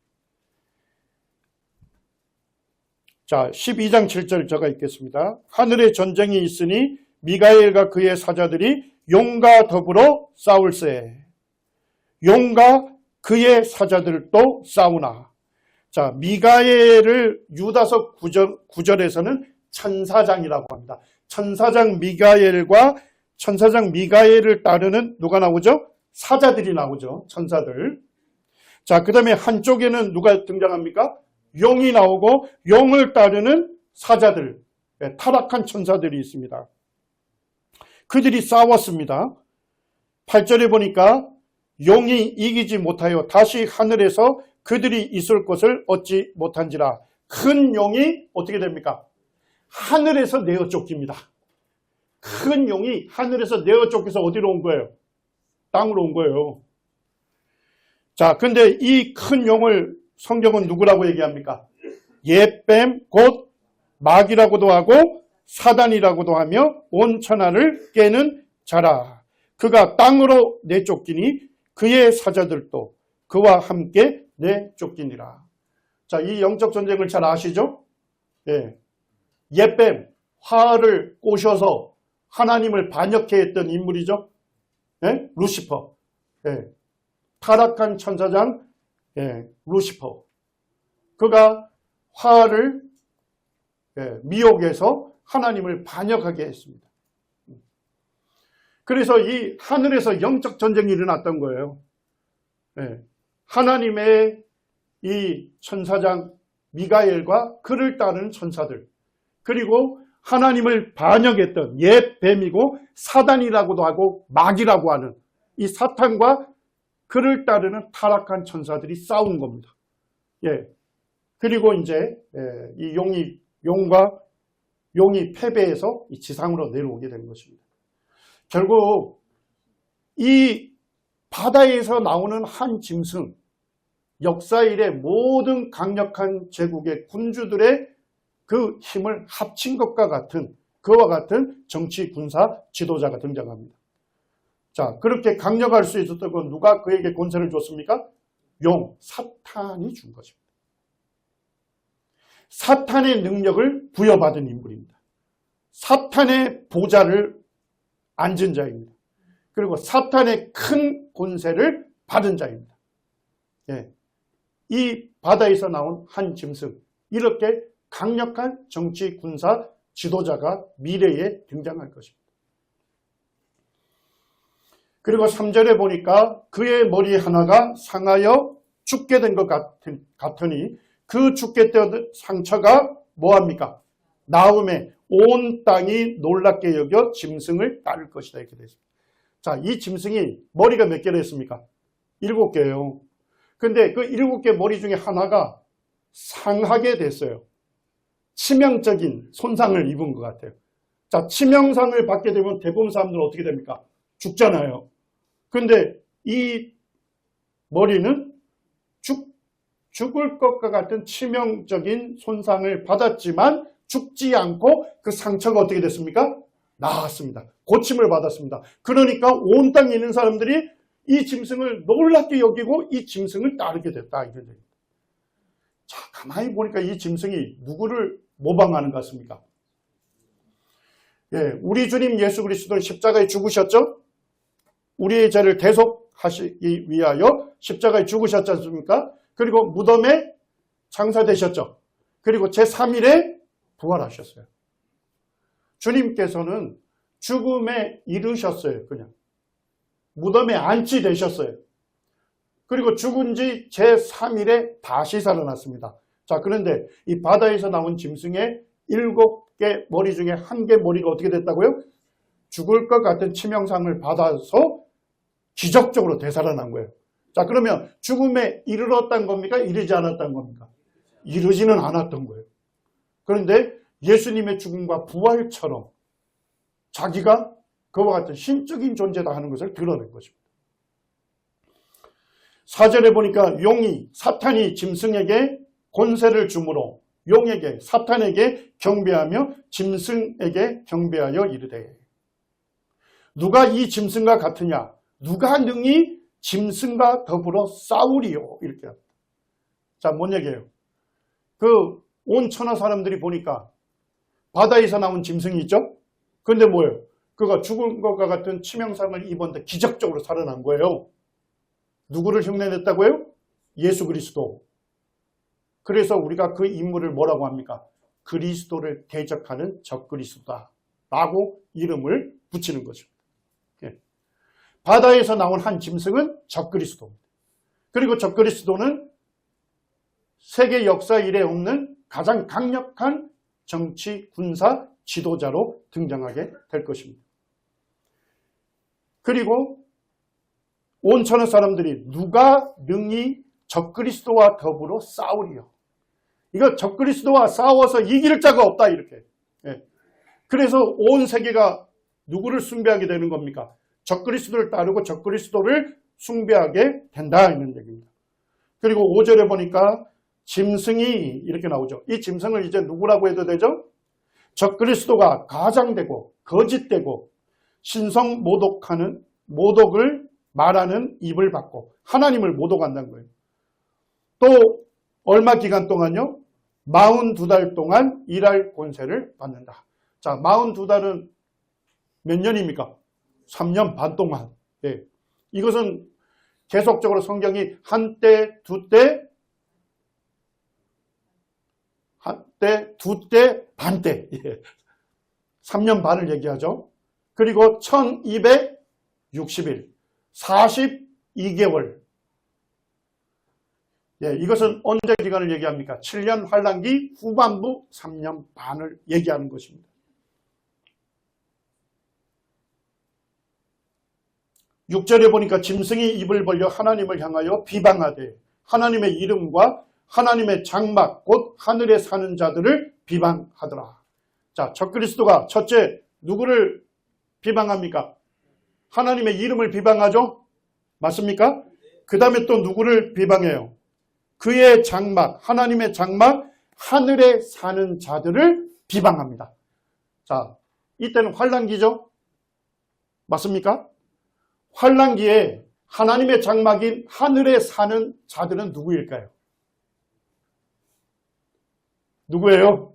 자, 12장 7절 제가 읽겠습니다. 하늘에 전쟁이 있으니 미가엘과 그의 사자들이 용과 더불어 싸울세. 용과 그의 사자들도 싸우나. 자, 미가엘을 유다서 9절에서는 천사장이라고 합니다. 천사장 미가엘을 따르는 누가 나오죠? 사자들이 나오죠. 천사들. 자, 그 다음에 한쪽에는 누가 등장합니까? 용이 나오고 용을 따르는 사자들, 타락한 천사들이 있습니다. 그들이 싸웠습니다. 8절에 보니까 용이 이기지 못하여 다시 하늘에서 그들이 있을 곳을 얻지 못한지라. 큰 용이 어떻게 됩니까? 하늘에서 내어 쫓깁니다. 큰 용이 하늘에서 내어 쫓겨서 어디로 온 거예요? 땅으로 온 거예요. 자, 근데 이 큰 용을 성경은 누구라고 얘기합니까? 옛뱀 곧 마귀라고도 하고 사단이라고도 하며 온 천하를 깨는 자라. 그가 땅으로 내쫓기니 그의 사자들도 그와 함께 내쫓기니라. 자, 이 영적 전쟁을 잘 아시죠? 예. 옛뱀, 화를 꼬셔서 하나님을 반역해 했던 인물이죠. 예? 루시퍼. 예. 타락한 천사장 루시퍼. 그가 화를 미혹해서 하나님을 반역하게 했습니다. 그래서 이 하늘에서 영적 전쟁이 일어났던 거예요. 하나님의 이 천사장 미가엘과 그를 따르는 천사들, 그리고 하나님을 반역했던 옛 뱀이고 사단이라고도 하고 마귀라고 하는 이 사탄과 그를 따르는 타락한 천사들이 싸운 겁니다. 예. 그리고 이제 이 용이 패배해서 이 지상으로 내려오게 된 것입니다. 결국 이 바다에서 나오는 한 짐승, 역사 이래 모든 강력한 제국의 군주들의 그 힘을 합친 것과 같은, 그와 같은 정치 군사 지도자가 등장합니다. 자, 그렇게 강력할 수 있었던 건 누가 그에게 권세를 줬습니까? 용, 사탄이 준 것입니다. 사탄의 능력을 부여받은 인물입니다. 사탄의 보좌를 앉은 자입니다. 그리고 사탄의 큰 권세를 받은 자입니다. 예. 이 바다에서 나온 한 짐승, 이렇게 강력한 정치 군사 지도자가 미래에 등장할 것입니다. 그리고 3절에 보니까 그의 머리 하나가 상하여 죽게 된 것 같으니 그 죽게 된 상처가 뭐합니까? 나음에 온 땅이 놀랍게 여겨 짐승을 따를 것이다, 이렇게 되어 있습니다. 자, 이 짐승이 머리가 몇 개나 있습니까? 7개예요. 근데 그 7개 머리 중에 하나가 상하게 됐어요. 치명적인 손상을 입은 것 같아요. 자, 치명상을 받게 되면 대부분 사람들은 어떻게 됩니까? 죽잖아요. 근데 이 머리는 죽을 것과 같은 치명적인 손상을 받았지만 죽지 않고 그 상처가 어떻게 됐습니까? 나았습니다. 고침을 받았습니다. 그러니까 온 땅에 있는 사람들이 이 짐승을 놀랍게 여기고 이 짐승을 따르게 됐다. 이런 얘기입니다. 자, 가만히 보니까 이 짐승이 누구를 모방하는 것 같습니까? 예, 우리 주님 예수 그리스도는 십자가에 죽으셨죠? 우리의 죄를 대속하시기 위하여 십자가에 죽으셨지 않습니까? 그리고 무덤에 장사되셨죠. 그리고 제3일에 부활하셨어요. 주님께서는 죽음에 이르셨어요. 그냥 무덤에 안치되셨어요. 그리고 죽은 지 제3일에 다시 살아났습니다. 자, 그런데 이 바다에서 나온 짐승의 7개 머리 중에 1개 머리가 어떻게 됐다고요? 죽을 것 같은 치명상을 받아서 기적적으로 되살아난 거예요. 자, 그러면 죽음에 이르렀다는 겁니까? 이르지 않았다는 겁니까? 이르지는 않았던 거예요. 그런데 예수님의 죽음과 부활처럼 자기가 그와 같은 신적인 존재다 하는 것을 드러낸 것입니다. 4절에 보니까 용이 사탄이 짐승에게 권세를 주므로 용에게 사탄에게 경배하며 짐승에게 경배하여 이르되 누가 이 짐승과 같으냐? 누가 능히 짐승과 더불어 싸우리요? 이렇게 합니다. 자, 뭔 얘기예요? 온 천하 사람들이 보니까 바다에서 나온 짐승이 있죠? 근데 뭐예요? 그가 죽은 것과 같은 치명상을 입었는데 기적적으로 살아난 거예요. 누구를 흉내냈다고요? 예수 그리스도. 그래서 우리가 그 인물을 뭐라고 합니까? 그리스도를 대적하는 적그리스도다 라고 이름을 붙이는 거죠. 예. 바다에서 나온 한 짐승은 적그리스도입니다. 그리고 적그리스도는 세계 역사 이래 없는 가장 강력한 정치, 군사 지도자로 등장하게 될 것입니다. 그리고 온 천하 사람들이 누가 능히 적그리스도와 더불어 싸우리요. 이거 적그리스도와 싸워서 이길 자가 없다 이렇게. 예. 그래서 온 세계가 누구를 숭배하게 되는 겁니까? 적그리스도를 따르고 적그리스도를 숭배하게 된다 이런 얘기입니다. 그리고 5절에 보니까 짐승이 이렇게 나오죠. 이 짐승을 이제 누구라고 해도 되죠? 적그리스도가 가장되고 거짓되고 신성 모독을 말하는 입을 받고 하나님을 모독한다는 거예요. 또 얼마 기간 동안요? 42달 동안 일할 권세를 받는다. 자, 42달은 몇 년입니까? 3년 반 동안. 예. 이것은 계속적으로 성경이 한때, 두때, 두때, 반때. 예. 3년 반을 얘기하죠. 그리고 1260일, 42개월. 예, 이것은 언제 기간을 얘기합니까? 7년 환란기 후반부 3년 반을 얘기하는 것입니다. 6절에 보니까 짐승이 입을 벌려 하나님을 향하여 비방하되 하나님의 이름과 하나님의 장막 곧 하늘에 사는 자들을 비방하더라. 자, 적그리스도가 첫째 누구를 비방합니까? 하나님의 이름을 비방하죠? 맞습니까? 그 다음에 또 누구를 비방해요? 그의 장막, 하나님의 장막, 하늘에 사는 자들을 비방합니다. 자, 이때는 환란기죠? 맞습니까? 환란기에 하나님의 장막인 하늘에 사는 자들은 누구일까요? 누구예요?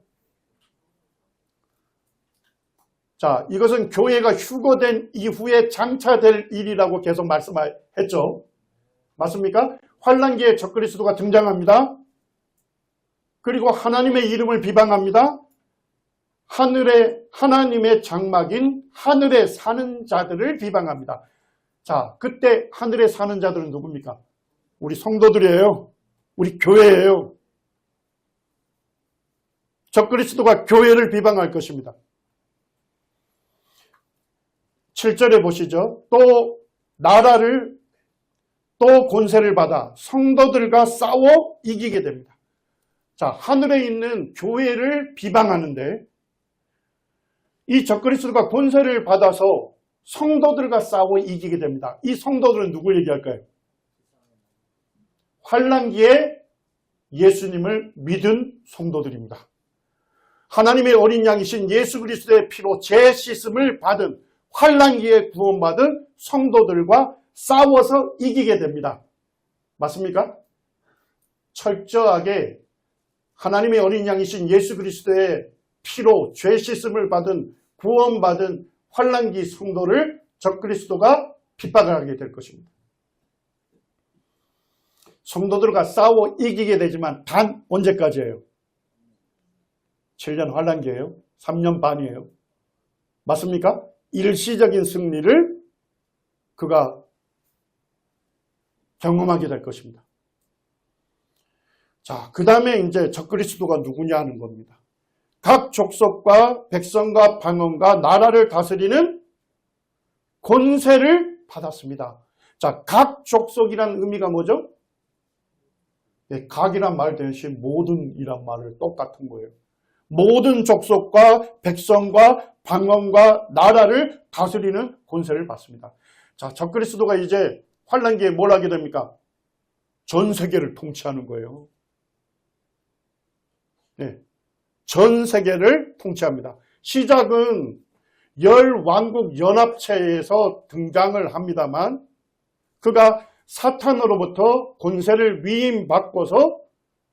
자, 이것은 교회가 휴거된 이후에 장차될 일이라고 계속 말씀했죠. 맞습니까? 환란기에 적그리스도가 등장합니다. 그리고 하나님의 이름을 비방합니다. 하나님의 장막인 하늘에 사는 자들을 비방합니다. 자, 그때 하늘에 사는 자들은 누굽니까? 우리 성도들이에요. 우리 교회예요. 적그리스도가 교회를 비방할 것입니다. 7절에 보시죠. 또 나라를 또 권세를 받아 성도들과 싸워 이기게 됩니다. 자, 하늘에 있는 교회를 비방하는데 이 적그리스도가 권세를 받아서 성도들과 싸워 이기게 됩니다. 이 성도들은 누구 얘기할까요? 환란기에 예수님을 믿은 성도들입니다. 하나님의 어린 양이신 예수 그리스도의 피로 죄 씻음을 받은 환란기에 구원받은 성도들과 싸워서 이기게 됩니다. 맞습니까? 철저하게 하나님의 어린 양이신 예수 그리스도의 피로 죄 씻음을 받은 구원받은 환난기 성도를 적그리스도가 핍박을 하게 될 것입니다. 성도들과 싸워 이기게 되지만 단 언제까지예요? 7년 환난기예요? 3년 반이에요? 맞습니까? 일시적인 승리를 그가 경험하게 될 것입니다. 자, 그 다음에 이제 적그리스도가 누구냐 하는 겁니다. 각 족속과 백성과 방언과 나라를 다스리는 권세를 받았습니다. 자, 각 족속이라는 의미가 뭐죠? 네, 각이란 말 대신 모든이란 말을 똑같은 거예요. 모든 족속과 백성과 방언과 나라를 다스리는 권세를 받습니다. 자, 적그리스도가 이제 환난기에 뭘 하게 됩니까? 전 세계를 통치하는 거예요. 네, 전 세계를 통치합니다. 시작은 열왕국 연합체에서 등장을 합니다만 그가 사탄으로부터 권세를 위임받고서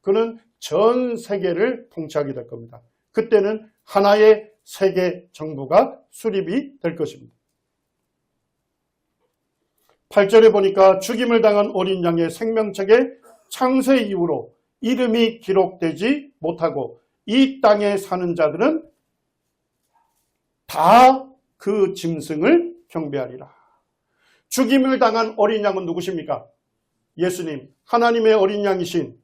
그는 전 세계를 통치하게 될 겁니다. 그때는 하나의 세계 정부가 수립이 될 것입니다. 8절에 보니까 죽임을 당한 어린 양의 생명책에 창세 이후로 이름이 기록되지 못하고 이 땅에 사는 자들은 다 그 짐승을 경배하리라. 죽임을 당한 어린 양은 누구십니까? 예수님, 하나님의 어린 양이신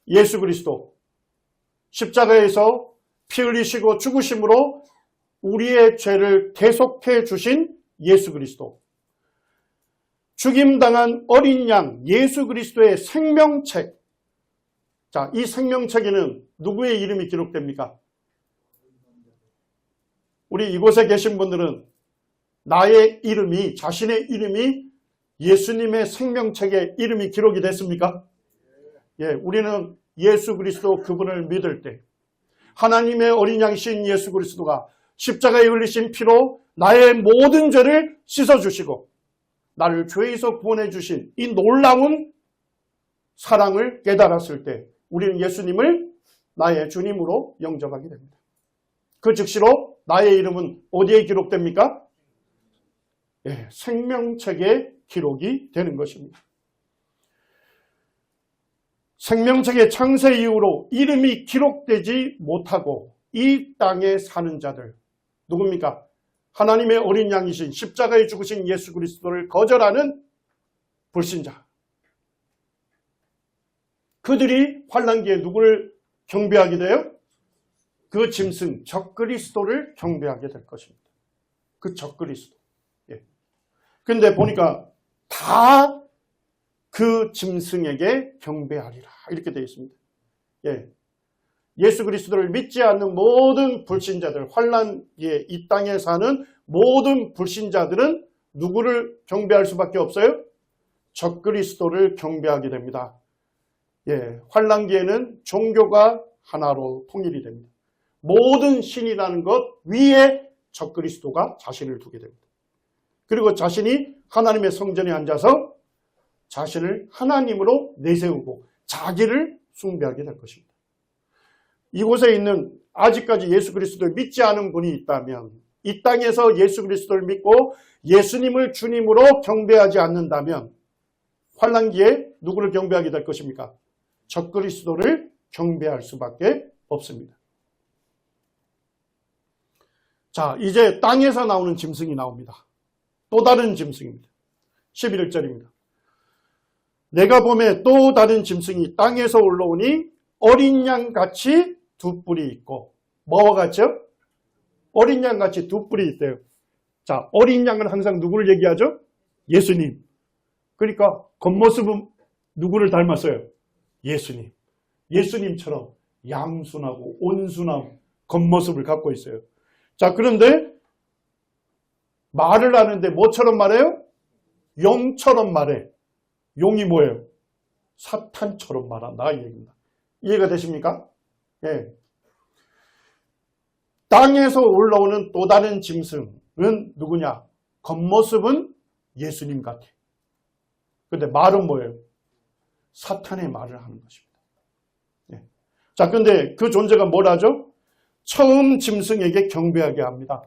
예수 그리스도, 십자가에서 피 흘리시고 죽으심으로 우리의 죄를 대속해 주신 예수 그리스도, 죽임당한 어린 양 예수 그리스도의 생명책. 자, 이 생명책에는 누구의 이름이 기록됩니까? 우리 이곳에 계신 분들은 나의 이름이, 자신의 이름이 예수님의 생명책에 이름이 기록이 됐습니까? 예, 우리는 예수 그리스도 그분을 믿을 때 하나님의 어린 양이신 예수 그리스도가 십자가에 흘리신 피로 나의 모든 죄를 씻어주시고 나를 죄에서 구원해 주신 이 놀라운 사랑을 깨달았을 때 우리는 예수님을 나의 주님으로 영접하게 됩니다. 그 즉시로 나의 이름은 어디에 기록됩니까? 예, 생명책에 기록이 되는 것입니다. 생명책의 창세 이후로 이름이 기록되지 못하고 이 땅에 사는 자들 누굽니까? 하나님의 어린 양이신 십자가에 죽으신 예수 그리스도를 거절하는 불신자. 그들이 환난기에 누구를 경배하게 돼요? 그 짐승 적그리스도를 경배하게 될 것입니다. 그 적그리스도. 예. 근데 보니까 다 그 짐승에게 경배하리라 이렇게 되어 있습니다. 예. 예수 그리스도를 믿지 않는 모든 불신자들, 환난기에 이 땅에 사는 모든 불신자들은 누구를 경배할 수밖에 없어요? 적그리스도를 경배하게 됩니다. 예, 환난기에는 종교가 하나로 통일이 됩니다. 모든 신이라는 것 위에 적그리스도가 자신을 두게 됩니다. 그리고 자신이 하나님의 성전에 앉아서 자신을 하나님으로 내세우고 자기를 숭배하게 될 것입니다. 이곳에 있는 아직까지 예수 그리스도를 믿지 않은 분이 있다면 이 땅에서 예수 그리스도를 믿고 예수님을 주님으로 경배하지 않는다면 환난기에 누구를 경배하게 될 것입니까? 적그리스도를 경배할 수밖에 없습니다. 자, 이제 땅에서 나오는 짐승이 나옵니다. 또 다른 짐승입니다. 11절입니다. 내가 보매 또 다른 짐승이 땅에서 올라오니 어린 양같이 두 뿔이 있고 뭐와 같죠? 어린 양같이 두 뿔이 있대요. 자, 어린 양은 항상 누구를 얘기하죠? 예수님. 그러니까 겉모습은 누구를 닮았어요? 예수님. 예수님처럼 양순하고 온순한 겉모습을 갖고 있어요. 자, 그런데 말을 하는데 뭐처럼 말해요? 용처럼 말해. 용이 뭐예요? 사탄처럼 말한다 이 얘기입니다. 이해가 되십니까? 예. 땅에서 올라오는 또 다른 짐승은 누구냐? 겉모습은 예수님 같아. 근데 말은 뭐예요? 사탄의 말을 하는 것입니다. 예. 자, 근데 그 존재가 뭘 하죠? 처음 짐승에게 경배하게 합니다.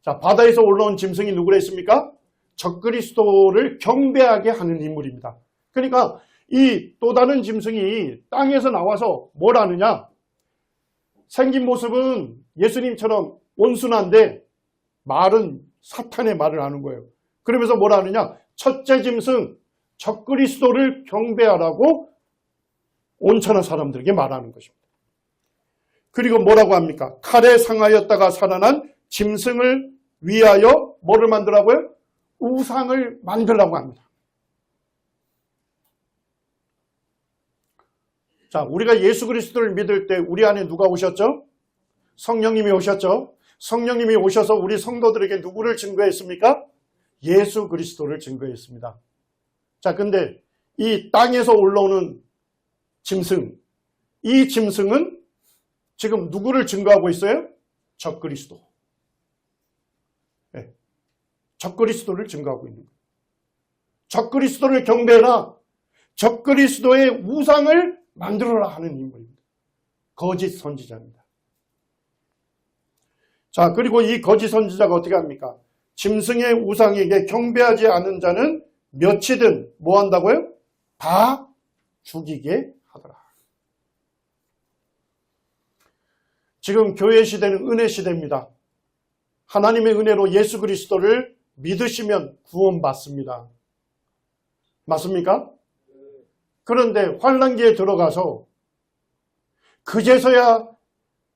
자, 바다에서 올라온 짐승이 누구라 했습니까? 적그리스도를 경배하게 하는 인물입니다. 그러니까 이 또 다른 짐승이 땅에서 나와서 뭘 하느냐? 생긴 모습은 예수님처럼 온순한데 말은 사탄의 말을 하는 거예요. 그러면서 뭘 하느냐? 첫째 짐승 적그리스도를 경배하라고 온천한 사람들에게 말하는 것입니다. 그리고 뭐라고 합니까? 칼에 상하였다가 살아난 짐승을 위하여 뭐를 만들라고요? 우상을 만들라고 합니다. 자, 우리가 예수 그리스도를 믿을 때 우리 안에 누가 오셨죠? 성령님이 오셨죠? 성령님이 오셔서 우리 성도들에게 누구를 증거했습니까? 예수 그리스도를 증거했습니다. 자, 근데 이 땅에서 올라오는 짐승, 이 짐승은 지금 누구를 증거하고 있어요? 적그리스도. 네. 적그리스도를 증거하고 있는 거예요. 적그리스도를 경배해라. 적그리스도의 우상을 만들어라 하는 인물입니다. 거짓 선지자입니다. 자, 그리고 이 거짓 선지자가 어떻게 합니까? 짐승의 우상에게 경배하지 않은 자는 몇이든 뭐 한다고요? 다 죽이게 하더라. 지금 교회 시대는 은혜 시대입니다. 하나님의 은혜로 예수 그리스도를 믿으시면 구원받습니다. 맞습니까? 그런데 환난기에 들어가서 그제서야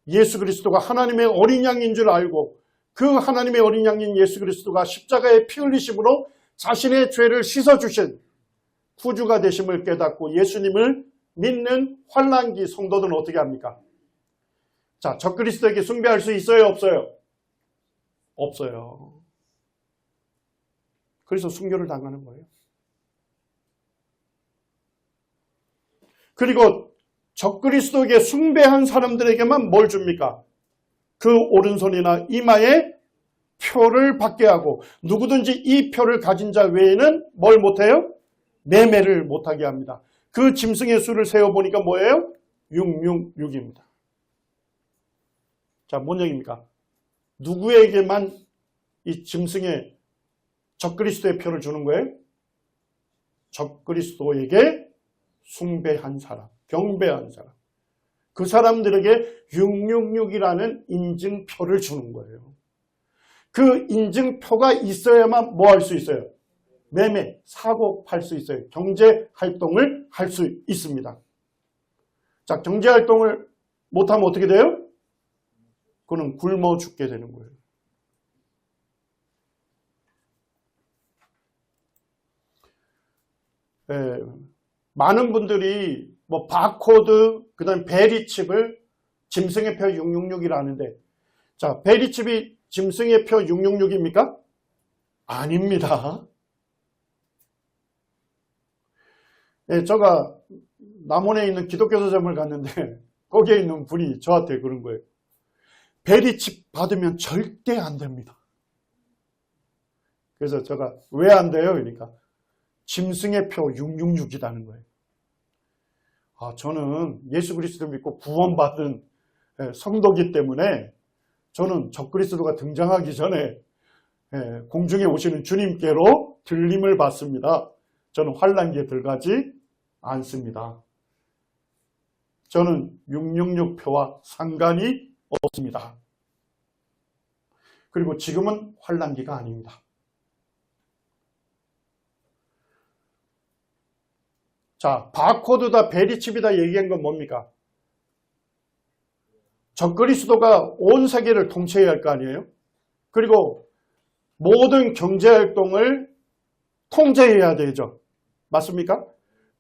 예수 그리스도가 하나님의 어린 양인 줄 알고 그 하나님의 어린 양인 예수 그리스도가 십자가의 피 흘리심으로 자신의 죄를 씻어주신 구주가 되심을 깨닫고 예수님을 믿는 환난기 성도들은 어떻게 합니까? 자, 적그리스도에게 숭배할 수 있어요? 없어요? 없어요. 그래서 순교를 당하는 거예요. 그리고 적그리스도에게 숭배한 사람들에게만 뭘 줍니까? 그 오른손이나 이마에 표를 받게 하고 누구든지 이 표를 가진 자 외에는 뭘 못해요? 매매를 못하게 합니다. 그 짐승의 수를 세어보니까 뭐예요? 666입니다. 자, 뭔 얘기입니까? 누구에게만 이 짐승의 적그리스도의 표를 주는 거예요? 적그리스도에게 숭배한 사람, 경배한 사람. 그 사람들에게 666이라는 인증표를 주는 거예요. 그 인증표가 있어야만 뭐 할 수 있어요? 매매, 사고 팔 수 있어요. 경제활동을 할 수 있습니다. 자, 경제활동을 못하면 어떻게 돼요? 그는 굶어 죽게 되는 거예요. 많은 분들이 뭐 바코드, 그 다음에 베리칩을 짐승의 표 666이라 하는데, 자, 베리칩이 짐승의 표 666입니까? 아닙니다. 네, 제가 남원에 있는 기독교 서점을 갔는데 거기에 있는 분이 저한테 그런 거예요. 베리칩 받으면 절대 안 됩니다. 그래서 제가 왜 안 돼요? 그러니까 짐승의 표 666이라는 거예요. 아, 저는 예수 그리스도 믿고 구원받은 성도기 때문에 저는 적그리스도가 등장하기 전에 공중에 오시는 주님께로 들림을 받습니다. 저는 환난기에 들어가지 않습니다. 저는 666표와 상관이 없습니다. 그리고 지금은 환난기가 아닙니다. 자, 바코드다 베리칩이다 얘기한 건 뭡니까? 적그리스도가 온 세계를 통치해야 할 거 아니에요? 그리고 모든 경제활동을 통제해야 되죠. 맞습니까?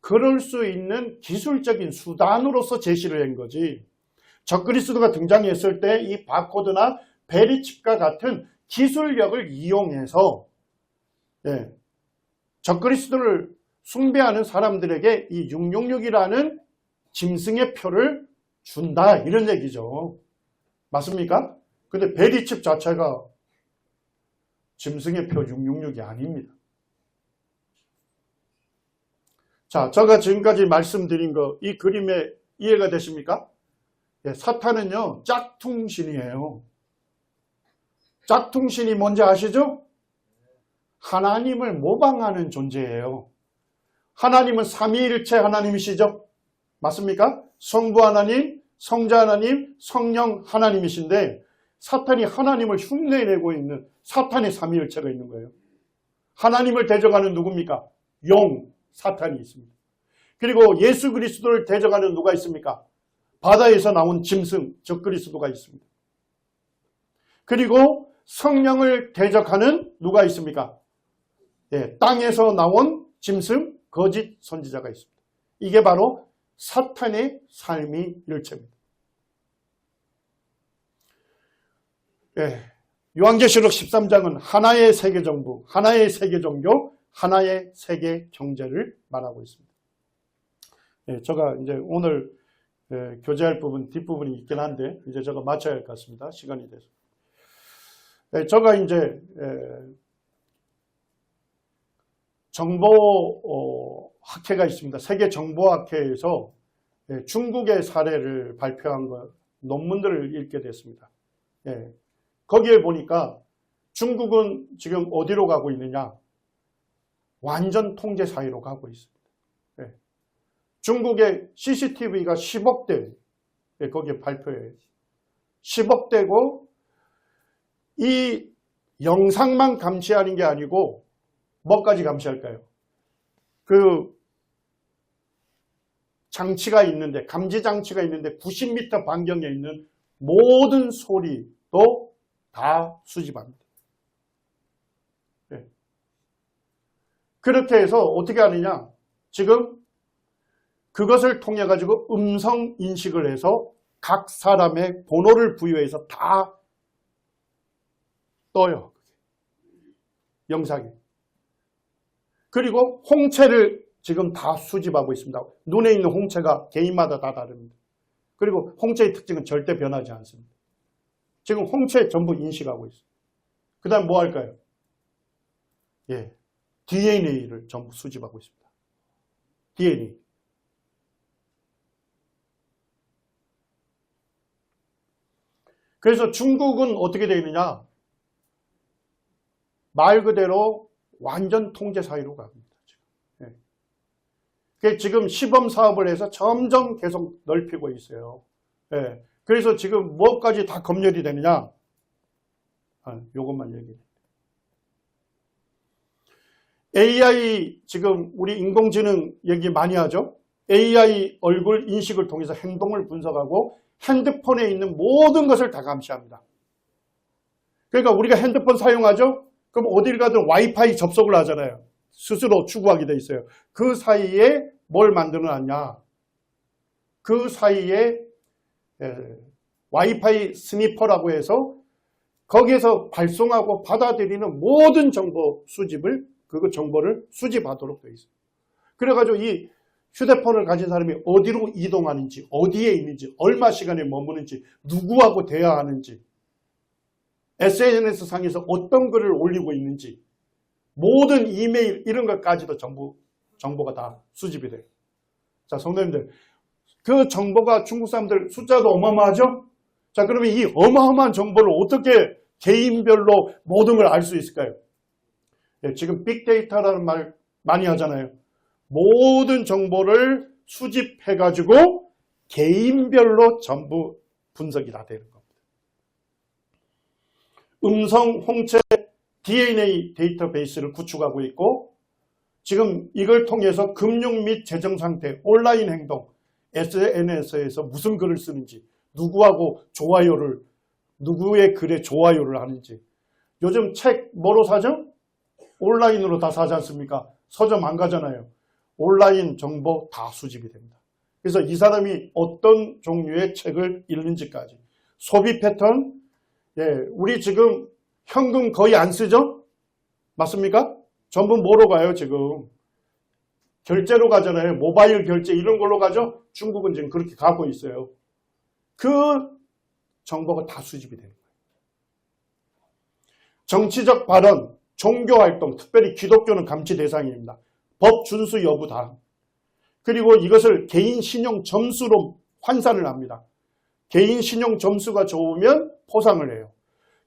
그럴 수 있는 기술적인 수단으로서 제시를 한 거지. 적그리스도가 등장했을 때 이 바코드나 베리칩과 같은 기술력을 이용해서 적그리스도를 숭배하는 사람들에게 이 666이라는 짐승의 표를 준다 이런 얘기죠. 맞습니까? 근데 베리칩 자체가 짐승의 표 666이 아닙니다. 자, 제가 지금까지 말씀드린 거, 이 그림에 이해가 되십니까? 예, 사탄은요, 짝퉁신이에요. 짝퉁신이 뭔지 아시죠? 하나님을 모방하는 존재예요. 하나님은 삼위일체 하나님이시죠? 맞습니까? 성부 하나님, 성자 하나님, 성령 하나님이신데 사탄이 하나님을 흉내내고 있는 사탄의 삼위일체가 있는 거예요. 하나님을 대적하는 누굽니까? 용, 사탄이 있습니다. 그리고 예수 그리스도를 대적하는 누가 있습니까? 바다에서 나온 짐승, 적 그리스도가 있습니다. 그리고 성령을 대적하는 누가 있습니까? 예, 땅에서 나온 짐승, 거짓 선지자가 있습니다. 이게 바로 사탄의 삶의 일체입니다. 예, 요한계시록 13장은 하나의 세계 정부, 하나의 세계 종교, 하나의 세계 경제를 말하고 있습니다. 예, 제가 이제 오늘 교제할 부분 뒷부분이 있긴 한데 이제 제가 마쳐야 할 것 같습니다. 시간이 돼서. 예, 제가 이제 정보학회가 있습니다. 세계 정보학회에서 중국의 사례를 발표한 논문들을 읽게 됐습니다. 예, 거기에 보니까 중국은 지금 어디로 가고 있느냐? 완전 통제 사회로 가고 있습니다. 예, 중국의 CCTV가 10억 대, 예, 거기에 발표해요. 10억 대고 이 영상만 감시하는 게 아니고 뭐까지 감시할까요? 그 장치가 있는데, 감지 장치가 있는데 90m 반경에 있는 모든 소리도 다 수집합니다. 네. 그렇게 해서 어떻게 하느냐? 지금 그것을 통해 가지고 음성 인식을 해서 각 사람의 번호를 부여해서 다 떠요. 영상에. 그리고 홍채를 지금 다 수집하고 있습니다. 눈에 있는 홍채가 개인마다 다 다릅니다. 그리고 홍채의 특징은 절대 변하지 않습니다. 지금 홍채 전부 인식하고 있어요. 그 다음 뭐 할까요? 예, DNA를 전부 수집하고 있습니다. DNA. 그래서 중국은 어떻게 되어 있느냐? 말 그대로 완전 통제 사회로 갑니다. 지금 시범 사업을 해서 점점 계속 넓히고 있어요. 예. 그래서 지금 뭐까지 다 검열이 되느냐? 요것만 얘기해. AI 지금 우리 인공지능 얘기 많이 하죠? AI 얼굴 인식을 통해서 행동을 분석하고 핸드폰에 있는 모든 것을 다 감시합니다. 그러니까 우리가 핸드폰 사용하죠? 그럼 어딜 가든 와이파이 접속을 하잖아요. 스스로 추구하게 돼 있어요. 그 사이에 뭘 만들어놨냐? 그 사이에 와이파이 스니퍼라고 해서 거기에서 발송하고 받아들이는 모든 정보 수집을, 그 정보를 수집하도록 돼 있어요. 그래가지고 이 휴대폰을 가진 사람이 어디로 이동하는지, 어디에 있는지, 얼마 시간에 머무는지, 누구하고 대화하는지, SNS 상에서 어떤 글을 올리고 있는지, 모든 이메일 이런 것까지도 전부 정보가 다 수집이 돼요. 자, 성도님들, 그 정보가 중국 사람들 숫자도 어마어마하죠? 자, 그러면 이 어마어마한 정보를 어떻게 개인별로 모든 걸 알 수 있을까요? 예, 지금 빅데이터라는 말 많이 하잖아요. 모든 정보를 수집해가지고 개인별로 전부 분석이 다 되는 겁니다. 음성, 홍채, DNA 데이터베이스를 구축하고 있고 지금 이걸 통해서 금융 및 재정 상태, 온라인 행동, SNS에서 무슨 글을 쓰는지, 누구하고 좋아요를, 누구의 글에 좋아요를 하는지. 요즘 책 뭐로 사죠? 온라인으로 다 사지 않습니까? 서점 안 가잖아요. 온라인 정보 다 수집이 됩니다. 그래서 이 사람이 어떤 종류의 책을 읽는지까지. 소비 패턴, 예, 우리 지금 현금 거의 안 쓰죠? 맞습니까? 전부 뭐로 가요, 지금? 결제로 가잖아요. 모바일 결제 이런 걸로 가죠? 중국은 지금 그렇게 가고 있어요. 그 정보가 다 수집이 되는 거예요. 정치적 발언, 종교활동, 특별히 기독교는 감시 대상입니다. 법 준수 여부 다. 그리고 이것을 개인 신용 점수로 환산을 합니다. 개인 신용 점수가 좋으면 포상을 해요.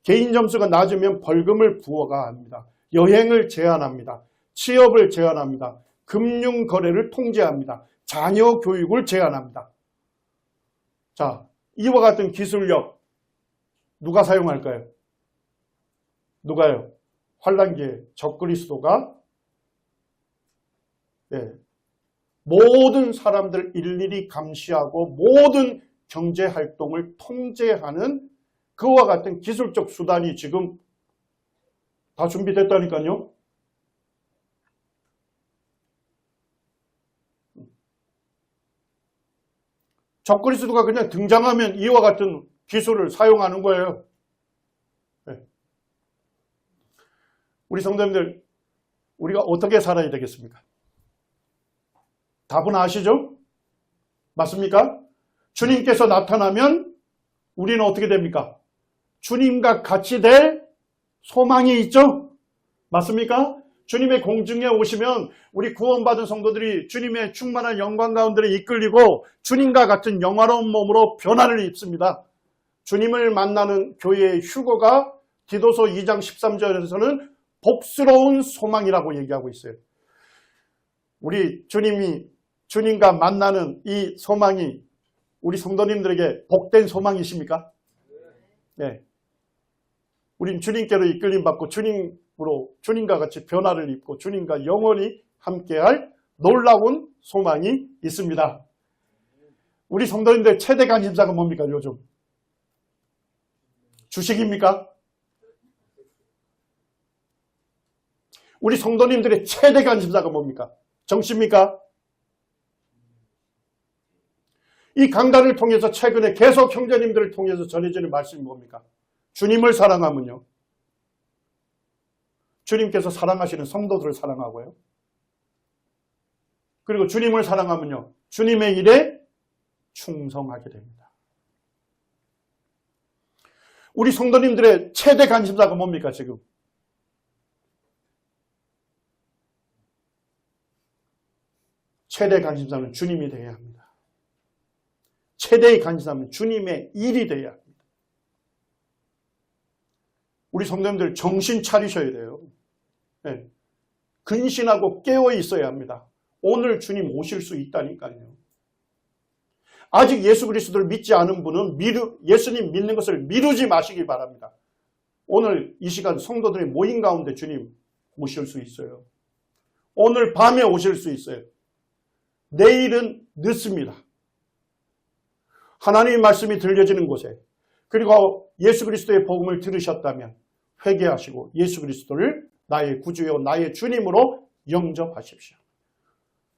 개인 점수가 낮으면 벌금을 부과합니다. 여행을 제한합니다. 취업을 제한합니다. 금융거래를 통제합니다. 자녀 교육을 제한합니다. 자, 이와 같은 기술력 누가 사용할까요? 누가요? 환란기에 적그리스도가 모든 사람들 일일이 감시하고 모든 경제활동을 통제하는 그와 같은 기술적 수단이 지금 다 준비됐다니까요. 적그리스도가 그냥 등장하면 이와 같은 기술을 사용하는 거예요. 우리 성도님들, 우리가 어떻게 살아야 되겠습니까? 답은 아시죠? 맞습니까? 주님께서 나타나면 우리는 어떻게 됩니까? 주님과 같이 될 소망이 있죠? 맞습니까? 주님의 공중에 오시면 우리 구원받은 성도들이 주님의 충만한 영광 가운데 이끌리고 주님과 같은 영화로운 몸으로 변화를 입습니다. 주님을 만나는 교회의 휴거가 디도서 2장 13절에서는 복스러운 소망이라고 얘기하고 있어요. 우리 주님과 만나는 이 소망이 우리 성도님들에게 복된 소망이십니까? 네. 우린 주님께로 이끌림 받고 주님과 같이 변화를 입고 주님과 영원히 함께할 놀라운 소망이 있습니다. 우리 성도님들 최대 관심사가 뭡니까 요즘? 주식입니까? 우리 성도님들의 최대 관심사가 뭡니까? 정치입니까? 이 강단을 통해서 최근에 계속 형제님들을 통해서 전해지는 말씀이 뭡니까? 주님을 사랑하면요. 주님께서 사랑하시는 성도들을 사랑하고요. 그리고 주님을 사랑하면요. 주님의 일에 충성하게 됩니다. 우리 성도님들의 최대 관심사가 뭡니까 지금? 최대 관심사는 주님이 되어야 합니다. 최대의 관심사는 주님의 일이 되어야 합니다. 우리 성도님들 정신 차리셔야 돼요. 네. 근신하고 깨어 있어야 합니다. 오늘 주님 오실 수 있다니까요. 아직 예수 그리스도를 믿지 않은 분은 예수님 믿는 것을 미루지 마시기 바랍니다. 오늘 이 시간 성도들의 모임 가운데 주님 오실 수 있어요. 오늘 밤에 오실 수 있어요. 내일은 늦습니다. 하나님의 말씀이 들려지는 곳에 그리고 예수 그리스도의 복음을 들으셨다면 회개하시고 예수 그리스도를 나의 구주요 나의 주님으로 영접하십시오.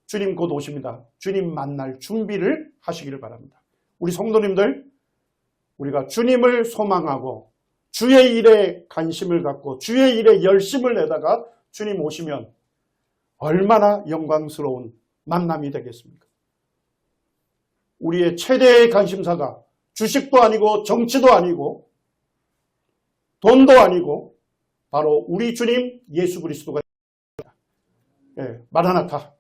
주님 곧 오십니다. 주님 만날 준비를 하시기를 바랍니다. 우리 성도님들 우리가 주님을 소망하고 주의 일에 관심을 갖고 주의 일에 열심을 내다가 주님 오시면 얼마나 영광스러운 만남이 되겠습니까? 우리의 최대의 관심사가 주식도 아니고 정치도 아니고 돈도 아니고 바로 우리 주님 예수 그리스도가 마라나타